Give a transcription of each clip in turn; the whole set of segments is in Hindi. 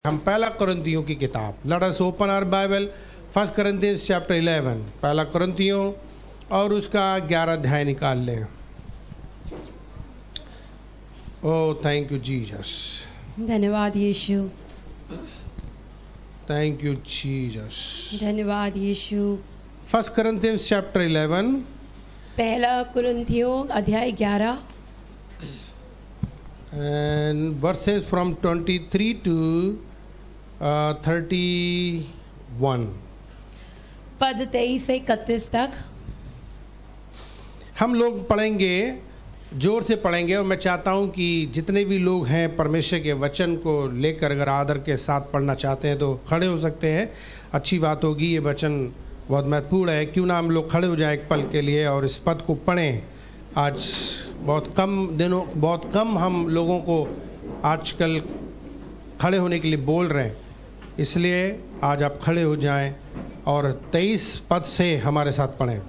हम पहला कुरिन्थियों की किताब, let us open our Bible, 1 Corinthians chapter 11, पहला कुरिन्थियों और उसका 11 अध्याय निकाल लें। ओह थैंक यू जीसस, धन्यवाद यीशु, थैंक यू जीसस। धन्यवाद यीशु। 1 Corinthians चैप्टर 11, पहला कुरिन्थियों अध्याय 11 and verses from 23 to 31. पद 23 से 31 तक हम लोग पढ़ेंगे, जोर से पढ़ेंगे, और मैं चाहता हूं कि जितने भी लोग हैं परमेश्वर के वचन को लेकर अगर आदर के साथ पढ़ना चाहते हैं तो खड़े हो सकते हैं। अच्छी बात होगी, ये वचन बहुत महत्वपूर्ण है। क्यों ना हम लोग खड़े हो जाए एक पल के लिए और इस पद को पढ़ें। आज बहुत कम हम लोगों को आजकल खड़े होने के लिए बोल रहे हैं, इसलिए आज आप खड़े हो जाएं और 23 पद से हमारे साथ पढ़ें।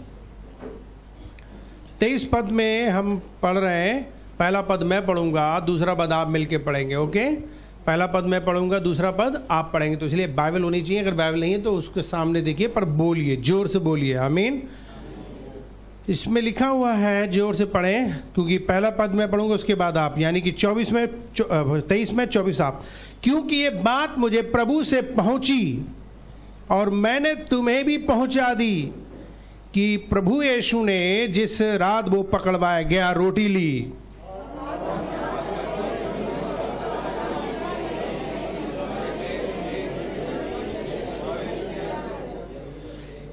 23 पद में हम पढ़ रहे हैं। पहला पद मैं पढ़ूंगा, दूसरा पद आप मिलके पढ़ेंगे। ओके, पहला पद मैं पढ़ूंगा, दूसरा पद आप पढ़ेंगे। तो इसलिए बाइबल होनी चाहिए, अगर बाइबल नहीं है तो उसके सामने देखिए, पर बोलिए, जोर से बोलिए आमीन। इसमें लिखा हुआ है, जोर से पढ़ें, क्योंकि पहला पद मैं पढ़ूंगा, उसके बाद आप, यानी कि 23 में 24 आप। क्योंकि ये बात मुझे प्रभु से पहुंची और मैंने तुम्हें भी पहुंचा दी कि प्रभु यीशु ने जिस रात वो पकड़वाया गया रोटी ली,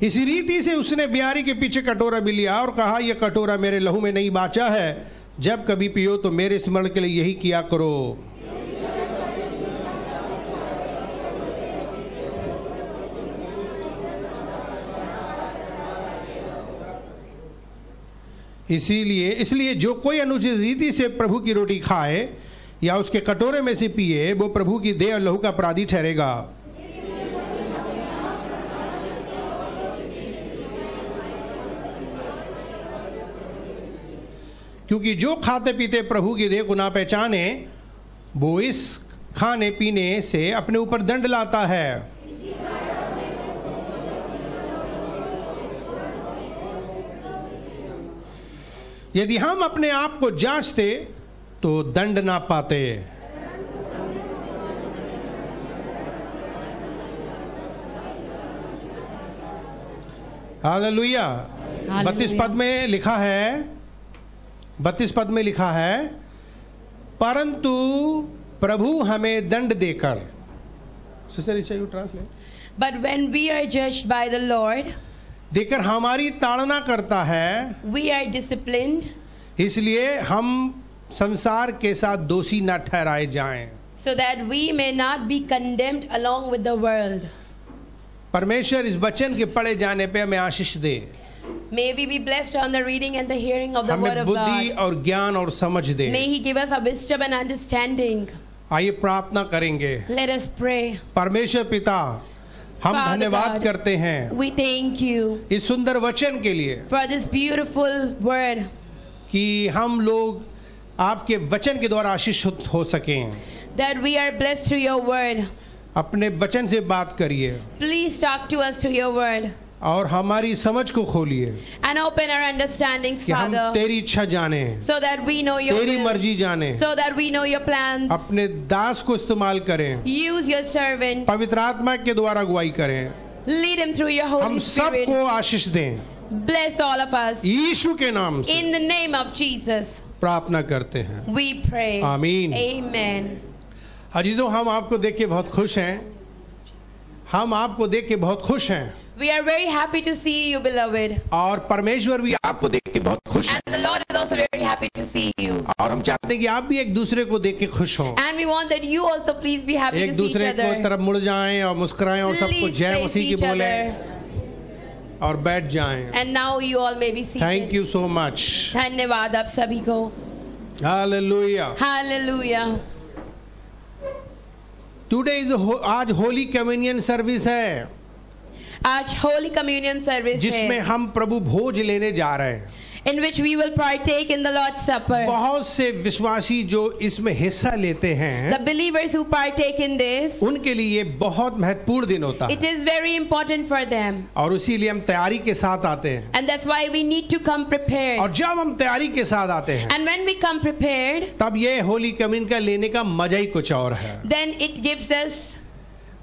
इसी रीति से उसने ब्यारी के पीछे कटोरा भी लिया और कहा, यह कटोरा मेरे लहू में नहीं बाचा है, जब कभी पियो तो मेरे स्मरण के लिए यही किया करो। इसलिए जो कोई अनुचित रीति से प्रभु की रोटी खाए या उसके कटोरे में से पिए, वो प्रभु की देह और लहू का अपराधी ठहरेगा। क्योंकि जो खाते पीते प्रभु की देह को ना पहचाने, वो इस खाने पीने से अपने ऊपर दंड लाता है। यदि हम अपने आप को जांचते तो दंड ना पाते। हालेलुया। 32 पद में लिखा है, 32 पद में लिखा है, परंतु प्रभु हमें दंड देकर, सिस्टर इच्छा you translate, But when we are judged by the Lord, देकर हमारी ताड़ना करता है, we are disciplined, इसलिए हम संसार के साथ दोषी न ठहराए जाएं, so that we may not be condemned along with the world. परमेश्वर इस वचन के पढ़े जाने पे हमें आशीष दे। May we be blessed on the reading and the hearing of the word हमें of बुद्धि God. और ज्ञान और समझ दे। May He give us a wisdom and understanding. आइए प्रार्थना करेंगे। Let us pray. परमेश्वर पिता, हम Father धन्यवाद God, करते हैं We thank you इस सुंदर वचन के लिए for this beautiful word, कि हम लोग आपके वचन के द्वारा आशीषित हो सकें। that we are blessed through your word. अपने वचन से बात करिए Please talk to us through your word और हमारी समझ को खोलिए and open our understandings, कि हम Father, तेरी इच्छा जाने, so that we know your तेरी will, मर्जी जाने, so that we know your plans. अपने दास को इस्तेमाल करें, Use your servant. पवित्र आत्मा के द्वारा अगुवाई करें, Lead him through your हम Holy Spirit. सबको आशीष दें, Bless all of us. यीशु के नाम से In the name of Jesus, प्रार्थना करते हैं, we pray. आमीन। Amen. अजीजों, हम आपको देख के बहुत खुश हैं, हम आपको देख के बहुत खुश हैं, We are very happy to see you, beloved. और परमेश्वर भी आपको देख के बहुत खुश है, And the Lord is also very happy to see you. और हम चाहते हैं कि आप भी एक दूसरे को देख के खुश हों, And we want that you also please be happy एक to see each दूसरे को other. तरफ मुड़ जाएं और मुस्कुराएं और सबको Please जय face मसीह की each बोले other. और बैठ जाएं। And now you all may be thank seated. You so much. धन्यवाद आप सभी को। हालेलुया। Hallelujah. टुडे इज आज होली कम्युनियन सर्विस है, आज होली कम्युनियन सर्विस जिसमें है, हम प्रभु भोज लेने जा रहे हैं। in which we will partake in the Lord's Supper. बहुत से विश्वासी जो इसमें हिस्सा लेते हैं, The believers who partake in this, उनके लिए बहुत महत्वपूर्ण दिन होता it है, is very important for them. और इसीलिए हम तैयारी के साथ आते हैं। And that's why we need to come prepared. और जब हम तैयारी के साथ आते हैं, And when we come prepared, तब ये होली कम्युनियन का लेने का मजा ही कुछ और है, then it gives us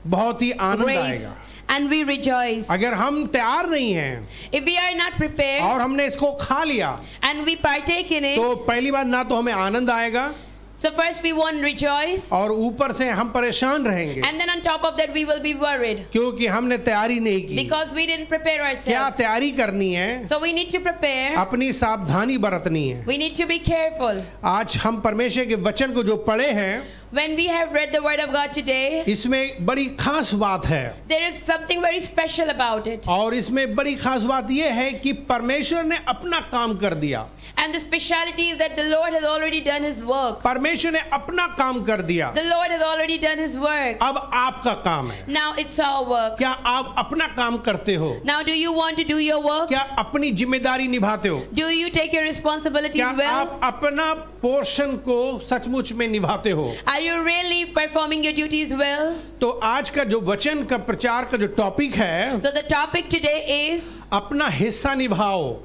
बहुत ही आनंद grace आएगा। and we rejoice. अगर हम तैयार नहीं हैं If we are not prepared और हमने इसको खा लिया, and we partake in it, तो पहली बात ना तो हमें आनंद आएगा, so first we won't rejoice, और ऊपर से हम परेशान रहेंगे, and then on top of that we will be worried क्योंकि हमने तैयारी नहीं की। because we didn't prepare क्या ourselves. तैयारी करनी है? So we need to prepare. अपनी सावधानी बरतनी है। We need to be careful. आज हम परमेश्वर के वचन को जो पढ़े हैं, When we have read the word of God today, इसमें बड़ी खास बात है, there is something very special about it. और इसमें बड़ी खास बात यह है कि परमेश्वर ने अपना काम कर दिया। And the speciality is that the Lord has already done his work. परमेश्वर ने अपना काम कर दिया, The Lord has already done his work. अब आपका काम है। Now it's our work. क्या आप अपना काम करते हो? Now do you want to do your work? क्या अपनी जिम्मेदारी निभाते हो? Do you take your responsibilities क्या well? आप अपना पोर्शन को सचमुच में निभाते हो? Are you really performing your duties well? तो आज का जो वचन का प्रचार का जो टॉपिक है, So the topic today is अपना हिस्सा निभाओ,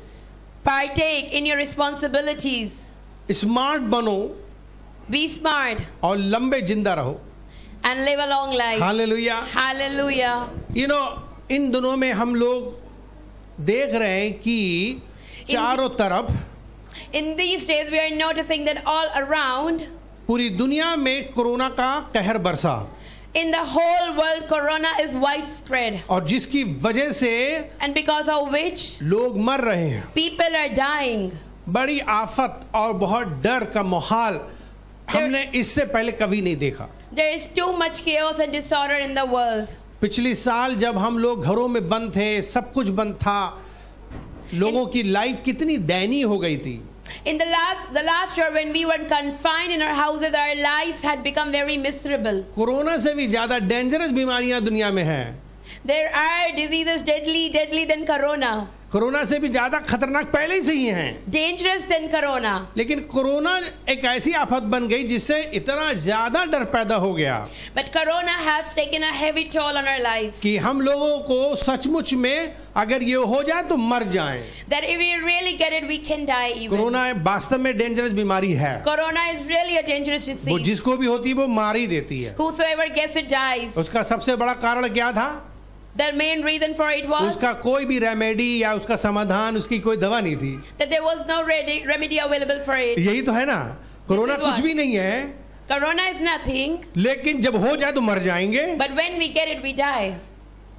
partake in your responsibilities. Smart बनो Be smart और लंबे जिंदा रहो। and live a long life. Hallelujah. Hallelujah. इन दिनों में हम लोग देख रहे हैं कि चारों तरफ In these days we are noticing that all around पूरी दुनिया में कोरोना का कहर बरसा, in the whole world corona is widespread, और जिसकी वजह से and because of which लोग मर रहे हैं। people are dying. बड़ी आफत और बहुत डर का माहौल हमने इससे पहले कभी नहीं देखा। There is too much chaos and disorder in the world. पिछली साल जब हम लोग घरों में बंद थे, सब कुछ बंद था, लोगों की लाइफ कितनी दयनीय हो गई थी। In the last year when we were confined in our houses, our lives had become very miserable. Corona से भी ज्यादा डेंजरस बीमारियां दुनिया में हैं। There are diseases deadly than corona. Corona से भी ज्यादा खतरनाक पहले से ही हैं। Dangerous than corona. लेकिन कोरोना एक ऐसी आफत बन गई जिससे इतना ज्यादा डर पैदा हो गया But corona has taken a heavy toll on our lives. कि हम लोगों को सचमुच में अगर ये हो जाए तो मर जाएं। That if we really get it, we can die even. Corona वास्तव में डेंजरस बीमारी है। Corona is really a dangerous वो disease. जिसको भी होती है वो मार ही देती है। Whosoever gets it dies. उसका सबसे बड़ा कारण क्या था? The main reason for it was उसका कोई भी रेमेडी या उसका समाधान, उसकी कोई दवा नहीं थी। that there was no remedy available for it. यही तो है ना, कोरोना is कुछ what? भी नहीं है, Corona is nothing, लेकिन जब हो जाए तो मर जाएंगे। but when we get it, we die.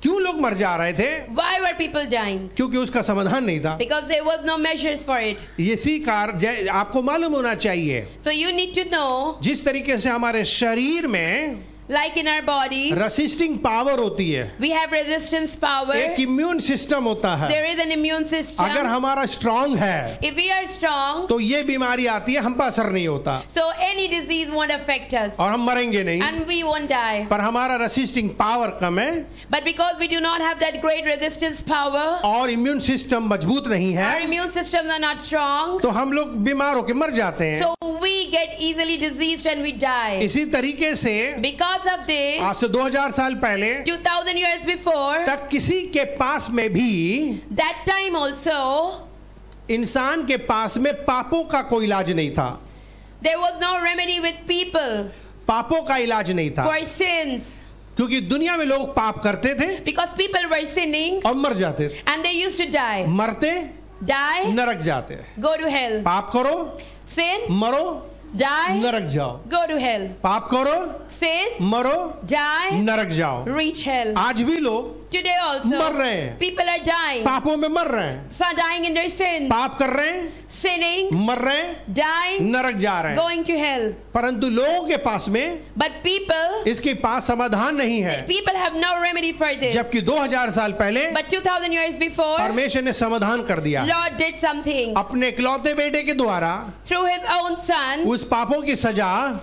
क्यों लोग मर जा रहे थे? Why were people dying? क्योंकि उसका समाधान नहीं था। Because there was no measures for it. इसी कारण आपको मालूम होना चाहिए, So you need to know, जिस तरीके से हमारे शरीर में like in our body, resisting power होती है, we have resistance power. एक इम्यून सिस्टम होता है। There is an immune system. अगर हमारा स्ट्रांग है If we are strong, तो ये बीमारी आती है, हम पर असर नहीं होता so any disease won't affect us, और हम मरेंगे नहीं। and we won't die. पर हमारा रेसिस्टिंग पावर कम है But because we do not have that great resistance power, और इम्यून सिस्टम मजबूत नहीं our है, immune systems are not strong, तो हम लोग बीमार होकर मर जाते हैं। so we get easily diseased and we die. इसी तरीके से Because of this, आज से 2000 साल पहले 2000 years before, तक किसी के पास में भी, that time also, इंसान के पास में पापों का कोई इलाज नहीं था। there was no remedy with people पापों का इलाज नहीं था, for sins. क्योंकि दुनिया में लोग पाप करते थे Because people were sinning और मर जाते थे। and they used to die. मरते Die, नरक जाते। go to hell. पाप करो, Sin, मरो, die, नरक जाओ। go to hell. पाप करो, Sin, मरो, die, नरक जाओ। reach hell. आज भी लोग Today also, मर रहे हैं, people are dying. पापों में मर रहे हैं, Some are dying in their sins, पाप कर रहे हैं, sinning, मर रहे हैं, dying, नरक जा रहे हैं। going to hell. परंतु लोगों के पास में But people इसके पास समाधान नहीं है, have no remedy for this. जबकि 2000 साल पहले But 2000 years before, परमेश्वर ने समाधान कर दिया Lord did something. अपने इकलौते बेटे के द्वारा। Through his own son, उस पापों की सजा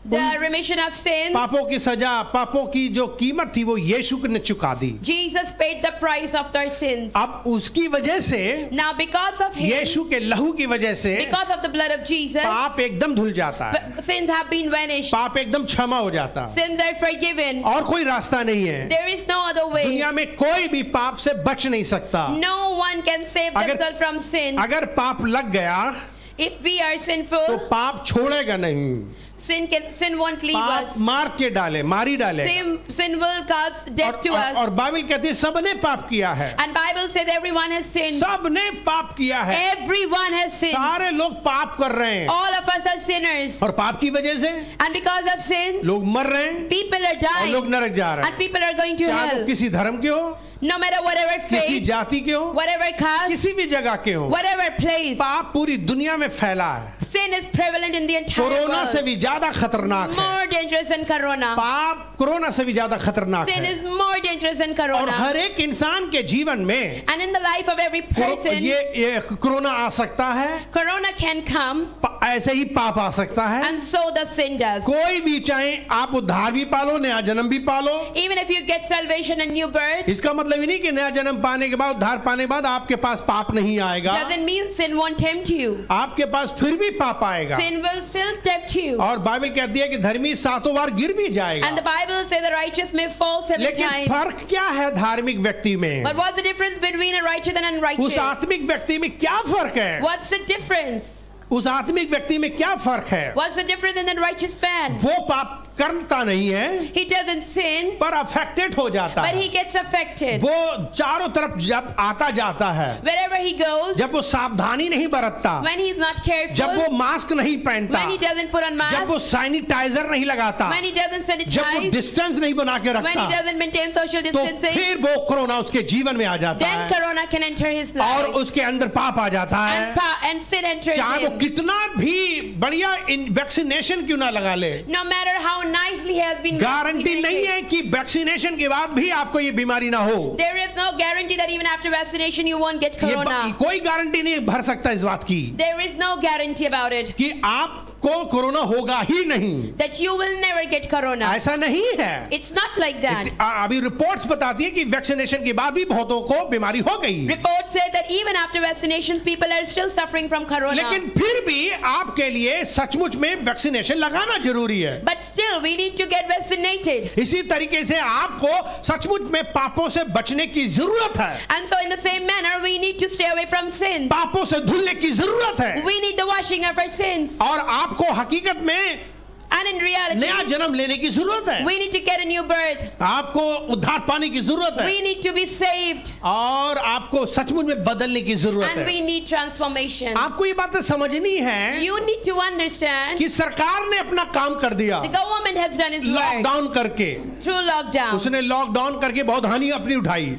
The remission of sins. पापों की सजा, पापों की जो कीमत थी वो यीशु ने चुका दी। Jesus paid the price of their sins. अब उसकी वजह से, Now because of him, यीशु के लहू की वजह से because of the blood of Jesus, पाप एकदम धुल जाता है, sins have been vanished. पाप एकदम क्षमा हो जाता है, Sins are forgiven. और कोई रास्ता नहीं है। There is no other way. दुनिया में कोई भी पाप से बच नहीं सकता। No one can save themselves from sin. अगर पाप लग गया If we are तो sinful, पाप छोड़ेगा नहीं, sin won't leave पाप us. मार के डाले, मारी डाले। Sin will cause death to us. और बाइबल कहती है सबने पाप किया है, And Bible says everyone has sinned. सबने पाप किया है, Everyone has sinned. सारे लोग पाप कर रहे हैं, All of us are sinners. और पाप की वजह से And because of sin, लोग मर रहे हैं people are और लोग dying. नरक जा रहे And हैं, people are going to चाहे वो hell. किसी धर्म के हो, No matter whatever किसी faith, जाति के हो, whatever caste, किसी भी जगह के हो, whatever place, पाप पूरी दुनिया में फैला है। sin is prevalent in the entire corona से world. भी ज्यादा खतरनाक है, More dangerous than corona. पाप कोरोना से भी ज्यादा खतरनाक Sin है। is more dangerous than और corona. हर एक इंसान के जीवन में And in the life of every person, ये कोरोना आ सकता है, corona can come, ऐसे ही पाप आ सकता है। and so the sin does. कोई भी, चाहे आप उद्धार भी पालो, नया जन्म भी पालो, Even if you get salvation and new birth, इसका मतलब ही नहीं कि नया जन्म पाने के बाद, उद्धार पाने के बाद आपके पास पाप नहीं आएगा, doesn't mean sin won't tempt you. आपके पास फिर भी पाप आएगा। Sin will still tempt you. और बाइबल कहती है कि धर्मी 7 बार गिर भी जाएगा। And the Bible says the righteous may fall 7 लेकिन times. फर्क क्या है धार्मिक व्यक्ति में? But what's the difference between a righteous and an unrighteous? उस आत्मिक व्यक्ति में क्या फर्क है? What's the difference? उस आत्मिक व्यक्ति में क्या फर्क है? What's the difference in the righteous man? वो पाप करता नहीं है, He doesn't sin, पर अफेक्टेड हो जाता but है। he gets affected. वो चारों तरफ जब आता जाता है, Wherever he goes, जब वो सावधानी नहीं बरतता, when he's not careful, जब वो मास्क नहीं पहनता, when he doesn't put on जब वो mask, सैनिटाइजर नहीं लगाता, when he doesn't जब वो sanitize, डिस्टेंस नहीं बना के when he रखता, doesn't maintain social तो distancing, फिर वो कोरोना उसके जीवन में आ जाता then है corona can enter his और life. उसके अंदर पाप आ जाता है। And sin enters चाहे वो him. कितना भी बढ़िया वैक्सीनेशन क्यों ना लगा ले, No matter how nicely he has been guarantee नहीं vaccinated, है कि वैक्सीनेशन के बाद भी आपको ये बीमारी ना हो। there is no guarantee that even after vaccination you won't get ये corona. कोई गारंटी नहीं भर सकता इस बात की There is no guarantee about it कि आपको कोरोना होगा ही नहीं, that you will never get corona. ऐसा नहीं है। It's not like that. अभी रिपोर्ट्स बताती है कि वैक्सीनेशन के बाद भी बहुतों को बीमारी हो गई, Reports say that even after vaccinations people are still suffering from corona. लेकिन फिर भी आपके लिए सचमुच में वैक्सीनेशन लगाना जरूरी है। But still we need to get vaccinated. इसी तरीके से आपको सचमुच में पापों से बचने की जरूरत है, And so in the same manner we need to stay away from sin. पापों से धुलने की जरूरत है, We need the washing of our sins. और आपको हकीकत में And in reality नया जन्म लेने की जरूरत है, we need to get a new birth. आपको उद्धार पाने की जरूरत है, We need to be saved. और आपको सचमुच में बदलने की जरूरत And है। we need transformation. आपको ये बातें समझनी है You need to understand कि सरकार ने अपना काम कर दिया, the government has done its work lockdown करके, through lockdown. उसने लॉकडाउन करके बहुत हानि अपनी उठाई,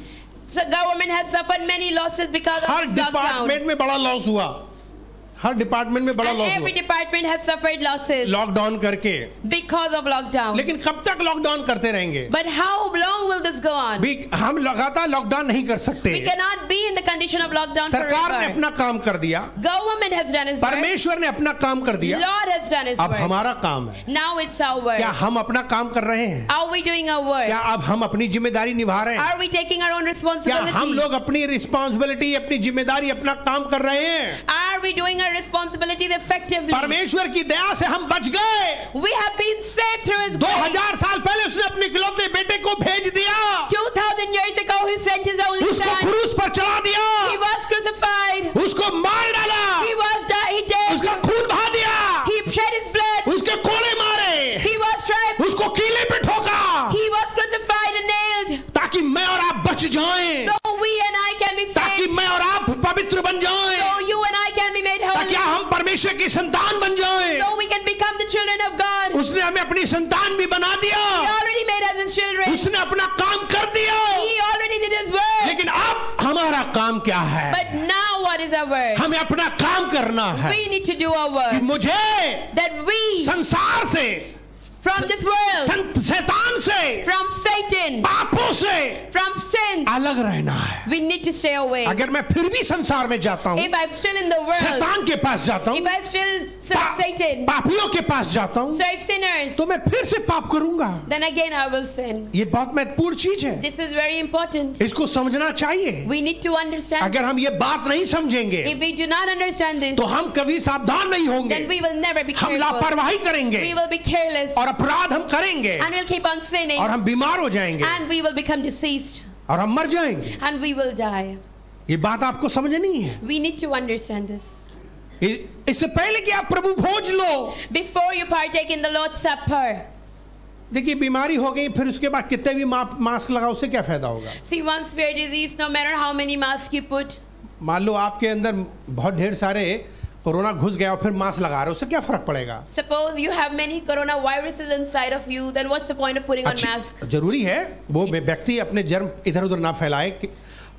So government has suffered many losses because of her this lockdown. Department में बड़ा लॉस हुआ, हर डिपार्टमेंट में बड़ा And लॉस every हुआ department has suffered losses lockdown करके। because of lockdown. लेकिन कब तक लॉकडाउन करते रहेंगे? But how long will this go on? भी हम लगातार लॉकडाउन नहीं कर सकते। We cannot be in the condition of lockdown सरकार ने forever. अपना काम कर दिया, Government has done its work. परमेश्वर ने अपना काम कर दिया, Lord has done his अब work. हमारा काम है। Now it's our work. क्या हम अपना काम कर रहे हैं? Are we doing our work? क्या अब हम अपनी जिम्मेदारी निभा रहे हैं? Are we taking our own क्या responsibility? हम लोग अपनी रिस्पॉन्सिबिलिटी, अपनी जिम्मेदारी, अपना काम कर रहे हैं? Are we doing our responsibilities effectively? परमेश्वर की दया से हम बच गए। We have been saved through his grace. 2000 साल पहले उसने अपने इकलौते बेटे को भेज दिया, 2000 years ago he sent his only उसको son. क्रूस पर चढ़ा दिया, He was crucified. उसको मार डाला, He was he उसका died. खून बहा दिया, He shed his blood. उसके कोड़े मारे, He was striped. उसको कीले पे ठोका, He was crucified and nailed. ताकि मैं और आप बच जाएं, So we and I can be ताकि saved. मैं और आप पवित्र बन जाएं, So you and I can be made ताकि holy. हम परमेश्वर की संतान बन जाएं। So we can become the children of God. उसने हमें अपनी संतान भी बना दिया, He already made us his children. उसने अपना काम कर दिया, He already did his work. लेकिन अब हमारा काम क्या है? But now what is our work? हमें अपना काम करना है We need to do our कि work. मुझे That we, संसार से, from this world, शैतान से, from Satan, पापों से from sin, अलग रहना है। we need to stay away. अगर मैं फिर भी संसार में जाता हूँ, If I'm still in the world, शैतान के पास जाता हूँ, if I still serve Satan, पापियों के पास जाता हूं serve sinners, तो मैं फिर से पाप करूंगा। then again I will sin. ये बहुत महत्वपूर्ण चीज है, This is very important. इसको समझना चाहिए। We need to understand. अगर हम ये बात नहीं समझेंगे If we do not understand this, तो हम कभी सावधान नहीं होंगे, then we will never be हम careful. लापरवाही करेंगे We will be careless, और अपराध हम करेंगे and we'll keep on sinning, और हम बीमार हो जाएंगे and we will become deceased, और हम मर जाएंगे। and we will die. ये बात आपको समझनी है। We need to understand this. इससे पहले कि आप प्रभु भोज लो, Before you partake in the Lord's Supper, देखिए बीमारी हो गई, फिर उसके बाद कितने भी मास्क लगाओ, उससे क्या फायदा होगा? see, once we are diseased, no matter how many masks you put, मान लो आपके अंदर बहुत ढेर सारे कोरोना घुस गया और फिर मास्क लगा रहे हो, उससे क्या फर्क पड़ेगा? suppose you have many coronaviruses inside of you, then what's the point of putting on mask? जरूरी है वो व्यक्ति अपने जर्म इधर उधर ना फैलाए,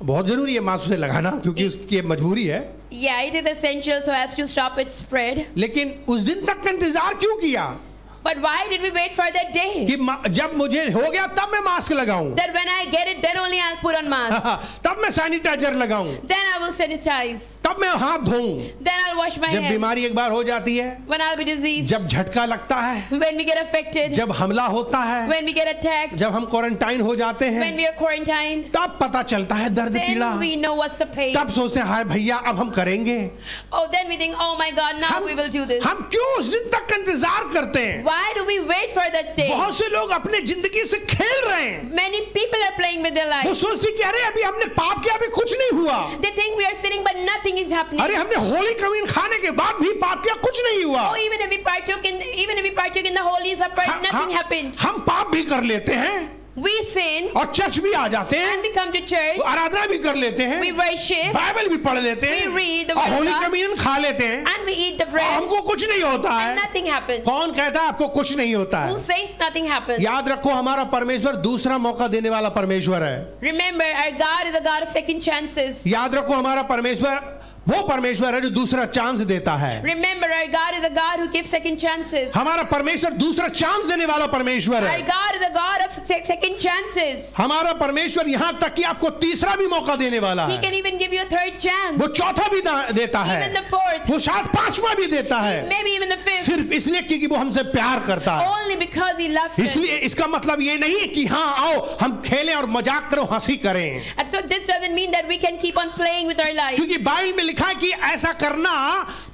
बहुत जरूरी है मास्क उसे लगाना, क्योंकि उसकी मजबूरी है। Yeah, it is essential so as to stop its spread. लेकिन उस दिन तक का इंतजार क्यों किया But why did we wait for that day? कि जब मुझे हो गया तब मैं मास्क लगाऊं, That when I get it, then only I'll put on mask. तब मैं सैनिटाइजर लगाऊं, Then I will sanitize. तब मैं हाथ धोऊं। Then I'll wash my जब hands. बीमारी एक बार हो जाती है, When I'll be diseased. जब झटका लगता है, When we get affected. जब हमला होता है, When we get attacked. जब हम क्वारंटाइन हो जाते हैं, When we are quarantined. तब पता चलता है दर्द पीड़ा, Then we know what's the pain. तब सोचते हैं हाय भैया अब हम करेंगे। Oh, then we think, oh my God, now we will do this. हम क्यों उस दिन तक का इंतजार करते हैं? Why do we wait for that day? बहुत से लोग अपने जिंदगी से खेल रहे हैं। Many people are playing with their वो lives. सोचते कि अरे अभी हमने पाप किया, अभी कुछ नहीं हुआ। They think we are sinning, but nothing is happening. अरे हमने होली कमीन खाने के बाद भी पाप किया, कुछ नहीं हुआ। Oh, even if we partook in the Holy Supper, nothing happened. हम पाप भी कर लेते हैं We sin और चर्च भी आ जाते हैं, and we come to church. आराधना भी कर लेते हैं, We worship बाइबल भी पढ़ लेते हैं, We read the और word of होली God. कमीन खा लेते हैं, And we eat the और bread हमको कुछ नहीं होता and है। nothing happens. कौन कहता है आपको कुछ नहीं होता Who है? says nothing happens? याद रखो हमारा परमेश्वर दूसरा मौका देने वाला परमेश्वर है। Remember, our God is a God of second chances. याद रखो हमारा परमेश्वर वो परमेश्वर है जो दूसरा चांस देता है। Remember, our God is a God who gives second chances. हमारा परमेश्वर दूसरा चांस देने वाला परमेश्वर Our है। God is a God of second chances. हमारा परमेश्वर यहाँ तक कि आपको तीसरा भी मौका देने वाला He है, can even give you a third chance. वो चौथा भी देता है, Even the fourth. वो शायद पांचवा भी देता है, Maybe even the fifth. सिर्फ इसलिए क्योंकि वो हमसे प्यार करता है। Only because He loves us. इसलिए इसका मतलब ये नहीं है कि हाँ आओ हम खेलें और मजाक करो हंसी करें, And so this doesn't mean that we can keep on playing with our lives. क्योंकि बाइबल में लिखा है कि ऐसा करना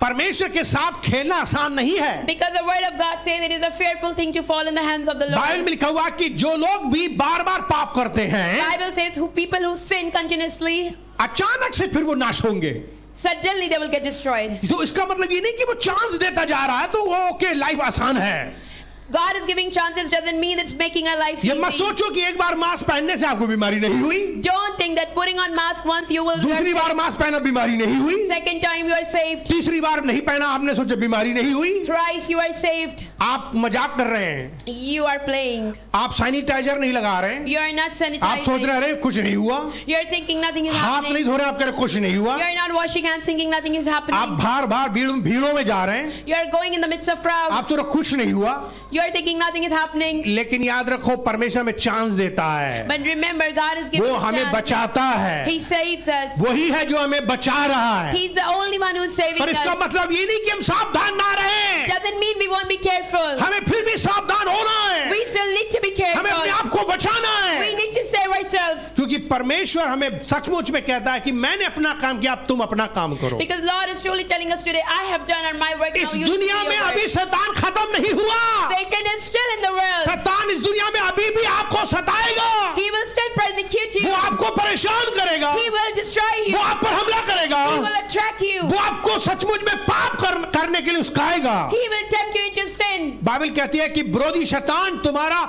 परमेश्वर के साथ खेलना आसान नहीं है। Because the word of God says it is a fearful thing to fall in the hands of the Bible Lord. में लिखा हुआ कि जो लोग भी बार बार पाप करते हैं Bible says people who sin continuously, अचानक से फिर वो नाश होंगे। suddenly they will get destroyed. तो इसका मतलब ये नहीं कि वो चांस देता जा रहा है तो वो ओके लाइफ आसान है। God is giving chances doesn't mean it's making our lives ये मत easy. सोचो कि एक बार मास्क पहनने से आपको बीमारी नहीं हुई, Don't think that putting on mask once you will दूसरी get बार मास्क पहना बीमारी नहीं हुई, second time you are saved, तीसरी बार नहीं पहना आपने सोचा बीमारी नहीं हुई। thrice you are saved. आप मजाक कर रहे हैं, You are playing. आप सैनिटाइजर नहीं लगा रहे हैं, You are not आप सोच sanitizing. रहे हैं कुछ नहीं हुआ, You are thinking nothing is हाथ नहीं happening. धो रहे आप कह रहे कुछ नहीं हुआ, You are not washing hands thinking nothing is आप happening. बार बार भीड़ों में जा रहे हैं, You are going in the midst of crowds. आप सोच रहे कुछ नहीं हुआ। You are thinking nothing is happening. लेकिन याद रखो परमेश्वर हमें चांस देता है, But remember, God is वो giving us हमें chance. बचाता है, He saves us. वही है जो हमें बचा रहा है। He's the only one who's saving पर इसका us. मतलब ये नहीं कि हम सावधान ना रहें, Doesn't mean we won't be careful. हमें फिर भी सावधान होना है, We still need to be हमें अपने careful. आप को बचाना We है, need to save ourselves. क्योंकि परमेश्वर हमें सचमुच में कहता है कि मैंने अपना काम किया, अब तुम अपना काम करो। Because Lord is truly telling us today, I have done on my work. इस Now you do दुनिया your में work. अभी शैतान खत्म नहीं हुआ, Satan is still in the world. शैतान इस दुनिया में अभी भी आपको सताएगा, He will still persecute वो you. आपको परेशान करेगा, He will destroy you. वो आप पर हमला करेगा, He will attract you. वो आपको सचमुच में पाप करने के लिए उस्काएगा। He will tempt you into sin. Bible कहती है कि विरोधी शैतान तुम्हारा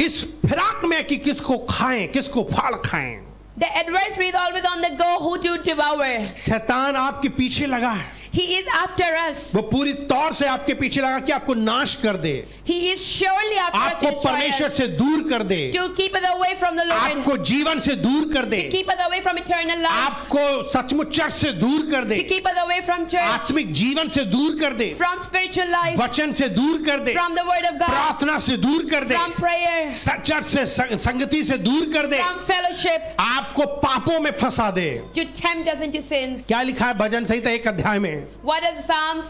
इस फिराक में कि किसको खाएं, किसको फाड़ खाएं। The adversary is always on the go, who to devour. शैतान आपके पीछे लगा है, He is after us. वो पूरी तौर से आपके पीछे लगा कि आपको नाश कर दे, He is surely after us आपको to destroy परमेश्वर us. से दूर कर दे, To keep us away from the Lord. आपको जीवन से दूर कर दे, To keep us away from eternal life. आपको सचमुच चर्च से दूर कर दे, To keep us away from church. आत्मिक जीवन से दूर कर दे, From spiritual life. वचन से दूर कर दे, From the word of God. प्रार्थना से दूर कर दे, From prayer. चर्च से संगति से दूर कर दे, From fellowship. आपको पापों में फंसा दे। To tempt us into sins. क्या लिखा है भजन संहिता 1 अध्याय में? What does Psalms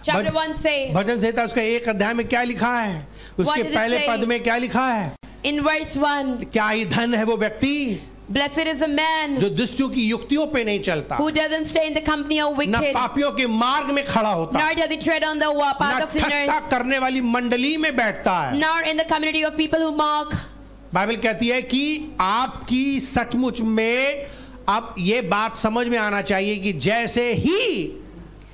Chapter 1 says, भजन संहिता उसका 1 अध्याय में क्या लिखा है, उसके does it पहले say? पद में क्या लिखा है, in verse 1, क्या ही धन है वो व्यक्ति blessed is a man जो दुष्टों की युक्तियों पे नहीं चलता, who doesn't stay in the company of न wicked, पापियों के मार्ग में खड़ा होता, nor does he tread on the path न of sinners, ठट्टा करने वाली मंडली में बैठता है। nor in the community of people who mock. Bible कहती है कि आपकी सचमुच में अब ये बात समझ में आना चाहिए कि जैसे ही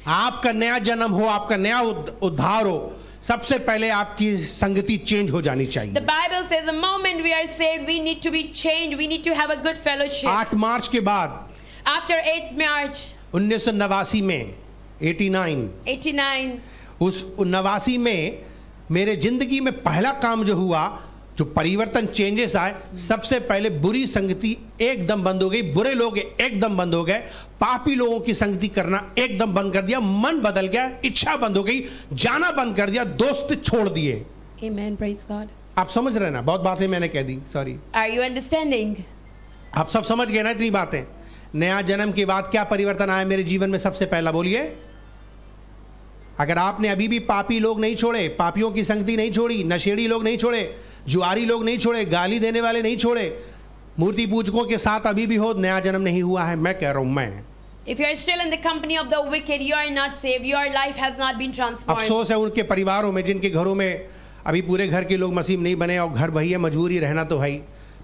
आपका नया जन्म हो, आपका नया उद्धार हो, सबसे पहले आपकी संगति चेंज हो जानी चाहिए। The Bible says the moment we are saved, we need to be changed. We need to have a good fellowship. 8 मार्च के बाद After 8 March 1989 में 89, उस 89 में मेरे जिंदगी में पहला काम जो हुआ, जो परिवर्तन चेंजेस आए, सबसे पहले बुरी संगति एकदम बंद हो गई, बुरे लोग एकदम बंद हो गए, पापी लोगों की संगति करना एकदम बंद कर दिया, मन बदल गया, इच्छा बंद हो गई, जाना बंद कर दिया, दोस्त छोड़ दिए। Amen. Praise God. आप समझ रहे ना, बहुत बातें मैंने कह दी, सॉरी। Are you understanding? आप सब समझ गए ना इतनी बातें। नया जन्म के बाद क्या परिवर्तन आया मेरे जीवन में, सबसे पहला बोलिए। अगर आपने अभी भी पापी लोग नहीं छोड़े, पापियों की संगति नहीं छोड़ी, नशेड़ी लोग नहीं छोड़े, जुआरी लोग नहीं छोड़े, गाली देने वाले नहीं छोड़े, मूर्ति पूजकों के साथ अभी भी हो, नया जन्म नहीं हुआ है, मैं कह रहा हूं मैं। If you are still in the company of the wicked, you are not saved. Your life has not been transformed. अफसोस है उनके परिवारों में जिनके घरों में अभी पूरे घर के लोग मसीह नहीं बने, और घर वही है, मजबूरी रहना तो है ही,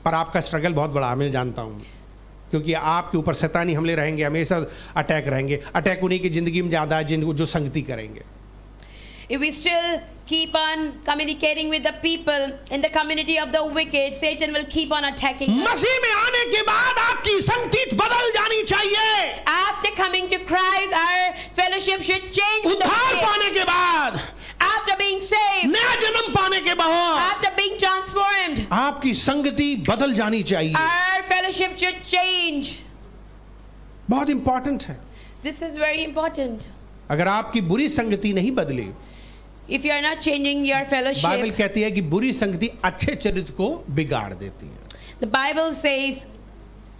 पर आपका स्ट्रगल बहुत बड़ा मैं जानता हूं, क्योंकि आपके ऊपर शैतानी हमले रहेंगे, हमेशा अटैक रहेंगे। अटैक उन्हीं की जिंदगी में ज्यादा है जिनको जो संगति करेंगे। If we still keep on communicating with the people in the community of the wicked, Satan will keep on attacking us. मसीह में आने के बाद आपकी संगति बदल जानी चाहिए। After coming to Christ, our fellowship should change. with the उद्धार wicked. पाने के बाद, After being saved, नया जन्म पाने के बाद after being transformed, आपकी संगति बदल जानी चाहिए। our fellowship should change. बहुत इंपॉर्टेंट है। This is very important. अगर आपकी बुरी संगति नहीं बदली, If you are not changing your Bible fellowship, कहती है कि बुरी संगति अच्छे चरित्र को बिगाड़ देती है। the Bible says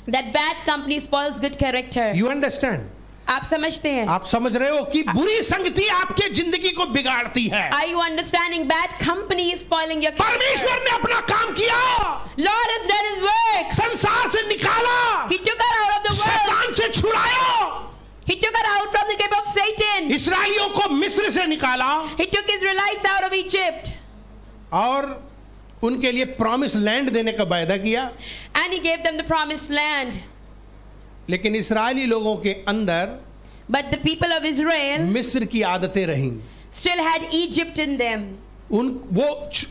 that bad company spoils good character. You understand? आप समझते हैं? आप समझ रहे हो कि बुरी संगति आपके जिंदगी को बिगाड़ती है। Are you understanding? Bad company is spoiling your character. परमेश्वर ने अपना काम किया, Lord has done His work. संसार से निकाला, He took her out of the world. शैतान से छुड़ाया, He took her out from the grip of Satan. इसराइलियों को मिस्र से निकाला He took Israelites out of Egypt. और उनके लिए प्रॉमिस लैंड देने का वायदा किया। And He gave them the promised land. लेकिन इस्राएली लोगों के अंदर But the people of Israel मिस्र की आदतें रहीं। still had Egypt in them. वो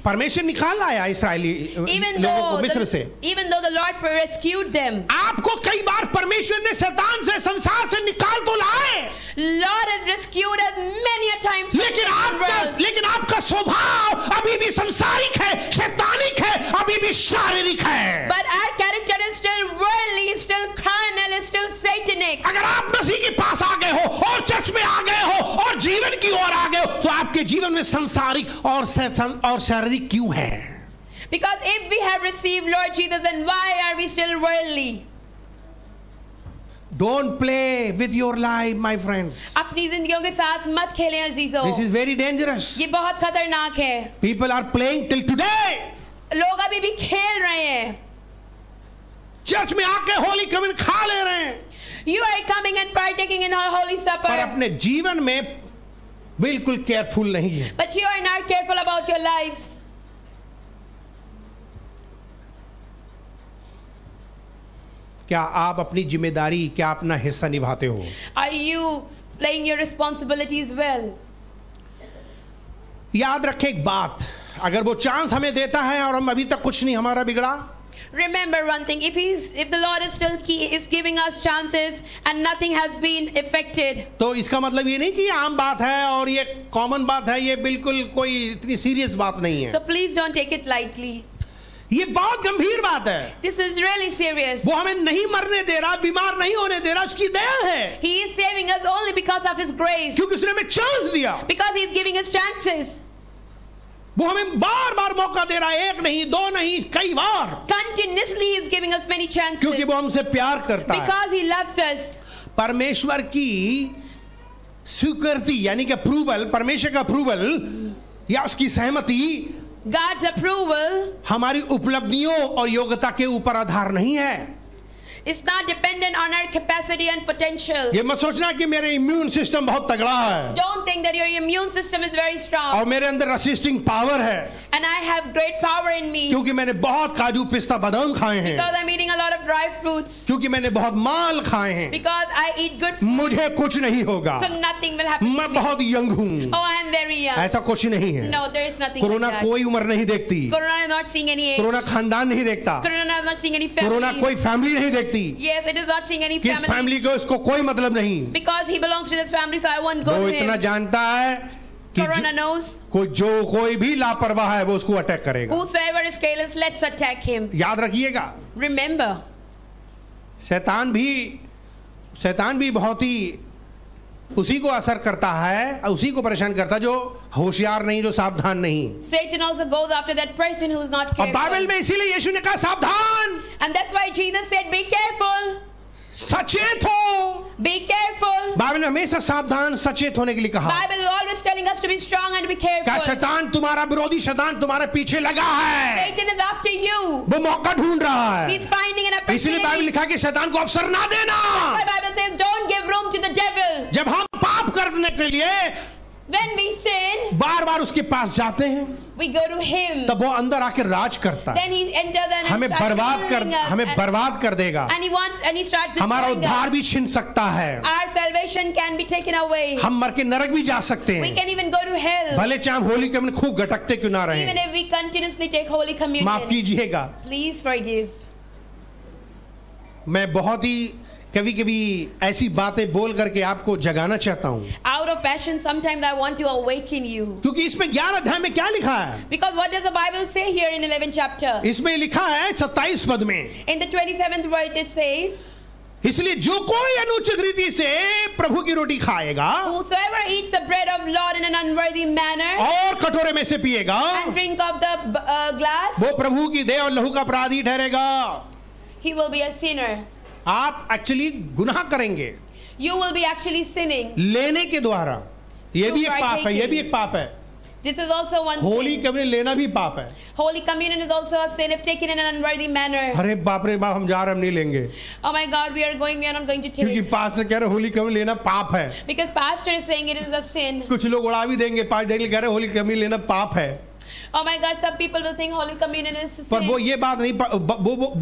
परमेश्वर निकाल आया इस्राएली लोगों को मिस्र से। Even though the Lord rescued them, आपको कई बार परमेश्वर ने शैतान से, संसार से निकाल तो लाए, Lord has rescued us many a time from लेकिन आपका स्वभाव अभी भी संसारिक है, शैतानिक है, अभी भी शारीरिक है। But our character is still worldly, is still carnal, is still satanic. अगर आप मसीह के पास आ गए हो और चर्च में आ गए हो और जीवन की ओर आ गए हो, तो आपके जीवन में संसारिक और शारीरिक क्यों है? Because if we have received Lord Jesus, then why are we still worldly? Don't play with your life, my friends. अपनी जिंदगियों के साथ मत खेलें अजीजों। This is very dangerous. ये बहुत खतरनाक है। People are playing till today. लोग अभी भी खेल रहे हैं। चर्च में आके होली कमिन खा ले रहे हैं। You are coming and partaking in our holy supper. पर अपने जीवन में बिल्कुल केयरफुल नहीं है। But you are not careful about your lives. क्या आप अपनी जिम्मेदारी, क्या अपना हिस्सा निभाते हो? Are you playing your responsibilities well? याद रखें एक बात, अगर वो चांस हमें देता है और हम अभी तक कुछ नहीं हमारा बिगड़ा, Remember one thing, if the Lord is still is giving us chances and nothing has been affected, तो इसका मतलब ये नहीं कि ये आम बात है और ये कॉमन बात है, ये बिल्कुल कोई इतनी सीरियस बात नहीं है। so please don't take it lightly. ये बहुत गंभीर बात है। This is really serious. वो हमें नहीं मरने दे रहा, बीमार नहीं होने दे रहा, उसकी दया है। He is saving us only because of His grace. क्योंकि उसने हमें चांस दिया। Because He is giving us chances. वो हमें बार बार मौका दे रहा है, एक नहीं, दो नहीं, कई बार। Continuously He is giving us many chances. क्योंकि वो हमसे प्यार करता है। Because He loves us. परमेश्वर की स्वीकृति यानी कि अप्रूवल, परमेश्वर का अप्रूवल या उसकी सहमति, God's approval हमारी उपलब्धियों और योग्यता के ऊपर आधार नहीं है। is not dependent on our capacity and potential. ये मत सोचना कि मेरे इम्यून सिस्टम बहुत तगड़ा है Don't think that your immune system is very और strong मेरे अंदर रेसिस्टिंग पावर है, and I have great power in me क्योंकि मैंने बहुत काजू पिस्ता बादाम खाए हैं, because I'm eating a lot of dry fruits, क्योंकि मैंने बहुत माल खाए हैं, because I eat good food, मुझे कुछ नहीं होगा, so nothing will happen to मैं me. बहुत यंग हूँ। Oh, I'm very young. ऐसा कुछ नहीं है। No, there is nothing corona like that. कोई उम्र नहीं देखती, Corona is not seeing any age. Corona खानदान नहीं देखता, Corona is not seeing any corona family. कोई फैमिली नहीं देखती, Yes, it is not seeing any किस family. फैमिली को इसको कोई मतलब नहीं। Because he belongs to this family, so I won't go वो to इतना him. जानता है कि Corona knows कोई भी लापरवाह है वो उसको अटैक करेगा। whosoever is careless, let's attack him. याद रखिएगा, Remember, शैतान भी बहुत ही उसी को असर करता है, उसी को परेशान करता है जो होशियार नहीं, जो सावधान नहीं। Satan also goes after that person who is not और बाइबल careful. में इसीलिए यीशु ने कहा सावधान, And that's why Jesus said, be careful, सचेत हो। be careful. बाइबल ने हमेशा सावधान सचेत होने के लिए कहा। Bible is always telling us to be strong and to be क्या careful. शैतान तुम्हारा विरोधी, शैतान तुम्हारे पीछे लगा है, Satan is after you. वो मौका ढूंढ रहा He's है। finding an इसीलिए बाइबल opportunity. लिखा कि शैतान को अवसर ना देना। The Bible says, don't give room to the devil. जब हम पाप करने के लिए When we sin, बार बार उसके पास जाते हैं, we go to him. तब वो अंदर आके राज करता है, Then he enters and हमें starts ruling us. हमें बर्बाद कर देगा, And he starts हमारा destroying उद्धार us. भी छिन सकता है, Our salvation can be taken away. हम मर के नरक भी जा सकते We हैं, can even go to hell. भले चाहे हम होली के में खूब गटकते क्यों ना Even रहे। if we continuously take Holy माफ Communion. कीजिएगा, Please forgive. मैं बहुत ही कभी कभी ऐसी बातें बोल करके आपको जगाना चाहता हूँ, Out of passion, sometimes I want to awaken you. क्योंकि इसमें 11 अध्याय में क्या लिखा है, Because what does the Bible say here in 11th chapter? इसमें लिखा है 27 पद में, In the 27th verse it says, इसलिए जो कोई अनुचित रीति से प्रभु की रोटी खाएगा whosoever eats the bread of Lord in an unworthy manner और कटोरे में से पिएगा, and drink of the glass, वो प्रभु की देह और लहू का अपराधी ठहरेगा। he will be a sinner. आप एक्चुअली गुनाह करेंगे You will be actually sinning. लेने के द्वारा, ये भी एक पाप है, ये भी एक पाप है। This is also one Holi sin. कभी लेना भी पाप है। Holy Communion is also a sin if taken in an unworthy manner. अरे बाप रे बाप, हम जा रहे, हम नहीं लेंगे, Oh my God, we are not going to क्योंकि take. पास्टर कह रहे होली कभी लेना पाप है। Because pastor is saying it is a sin. कुछ लोग उड़ा भी देंगे, पास्टर कह रहे होली कभी लेना पाप है, Oh my God, some people will think Holy Communion is a पर वो sin. ये बात नहीं,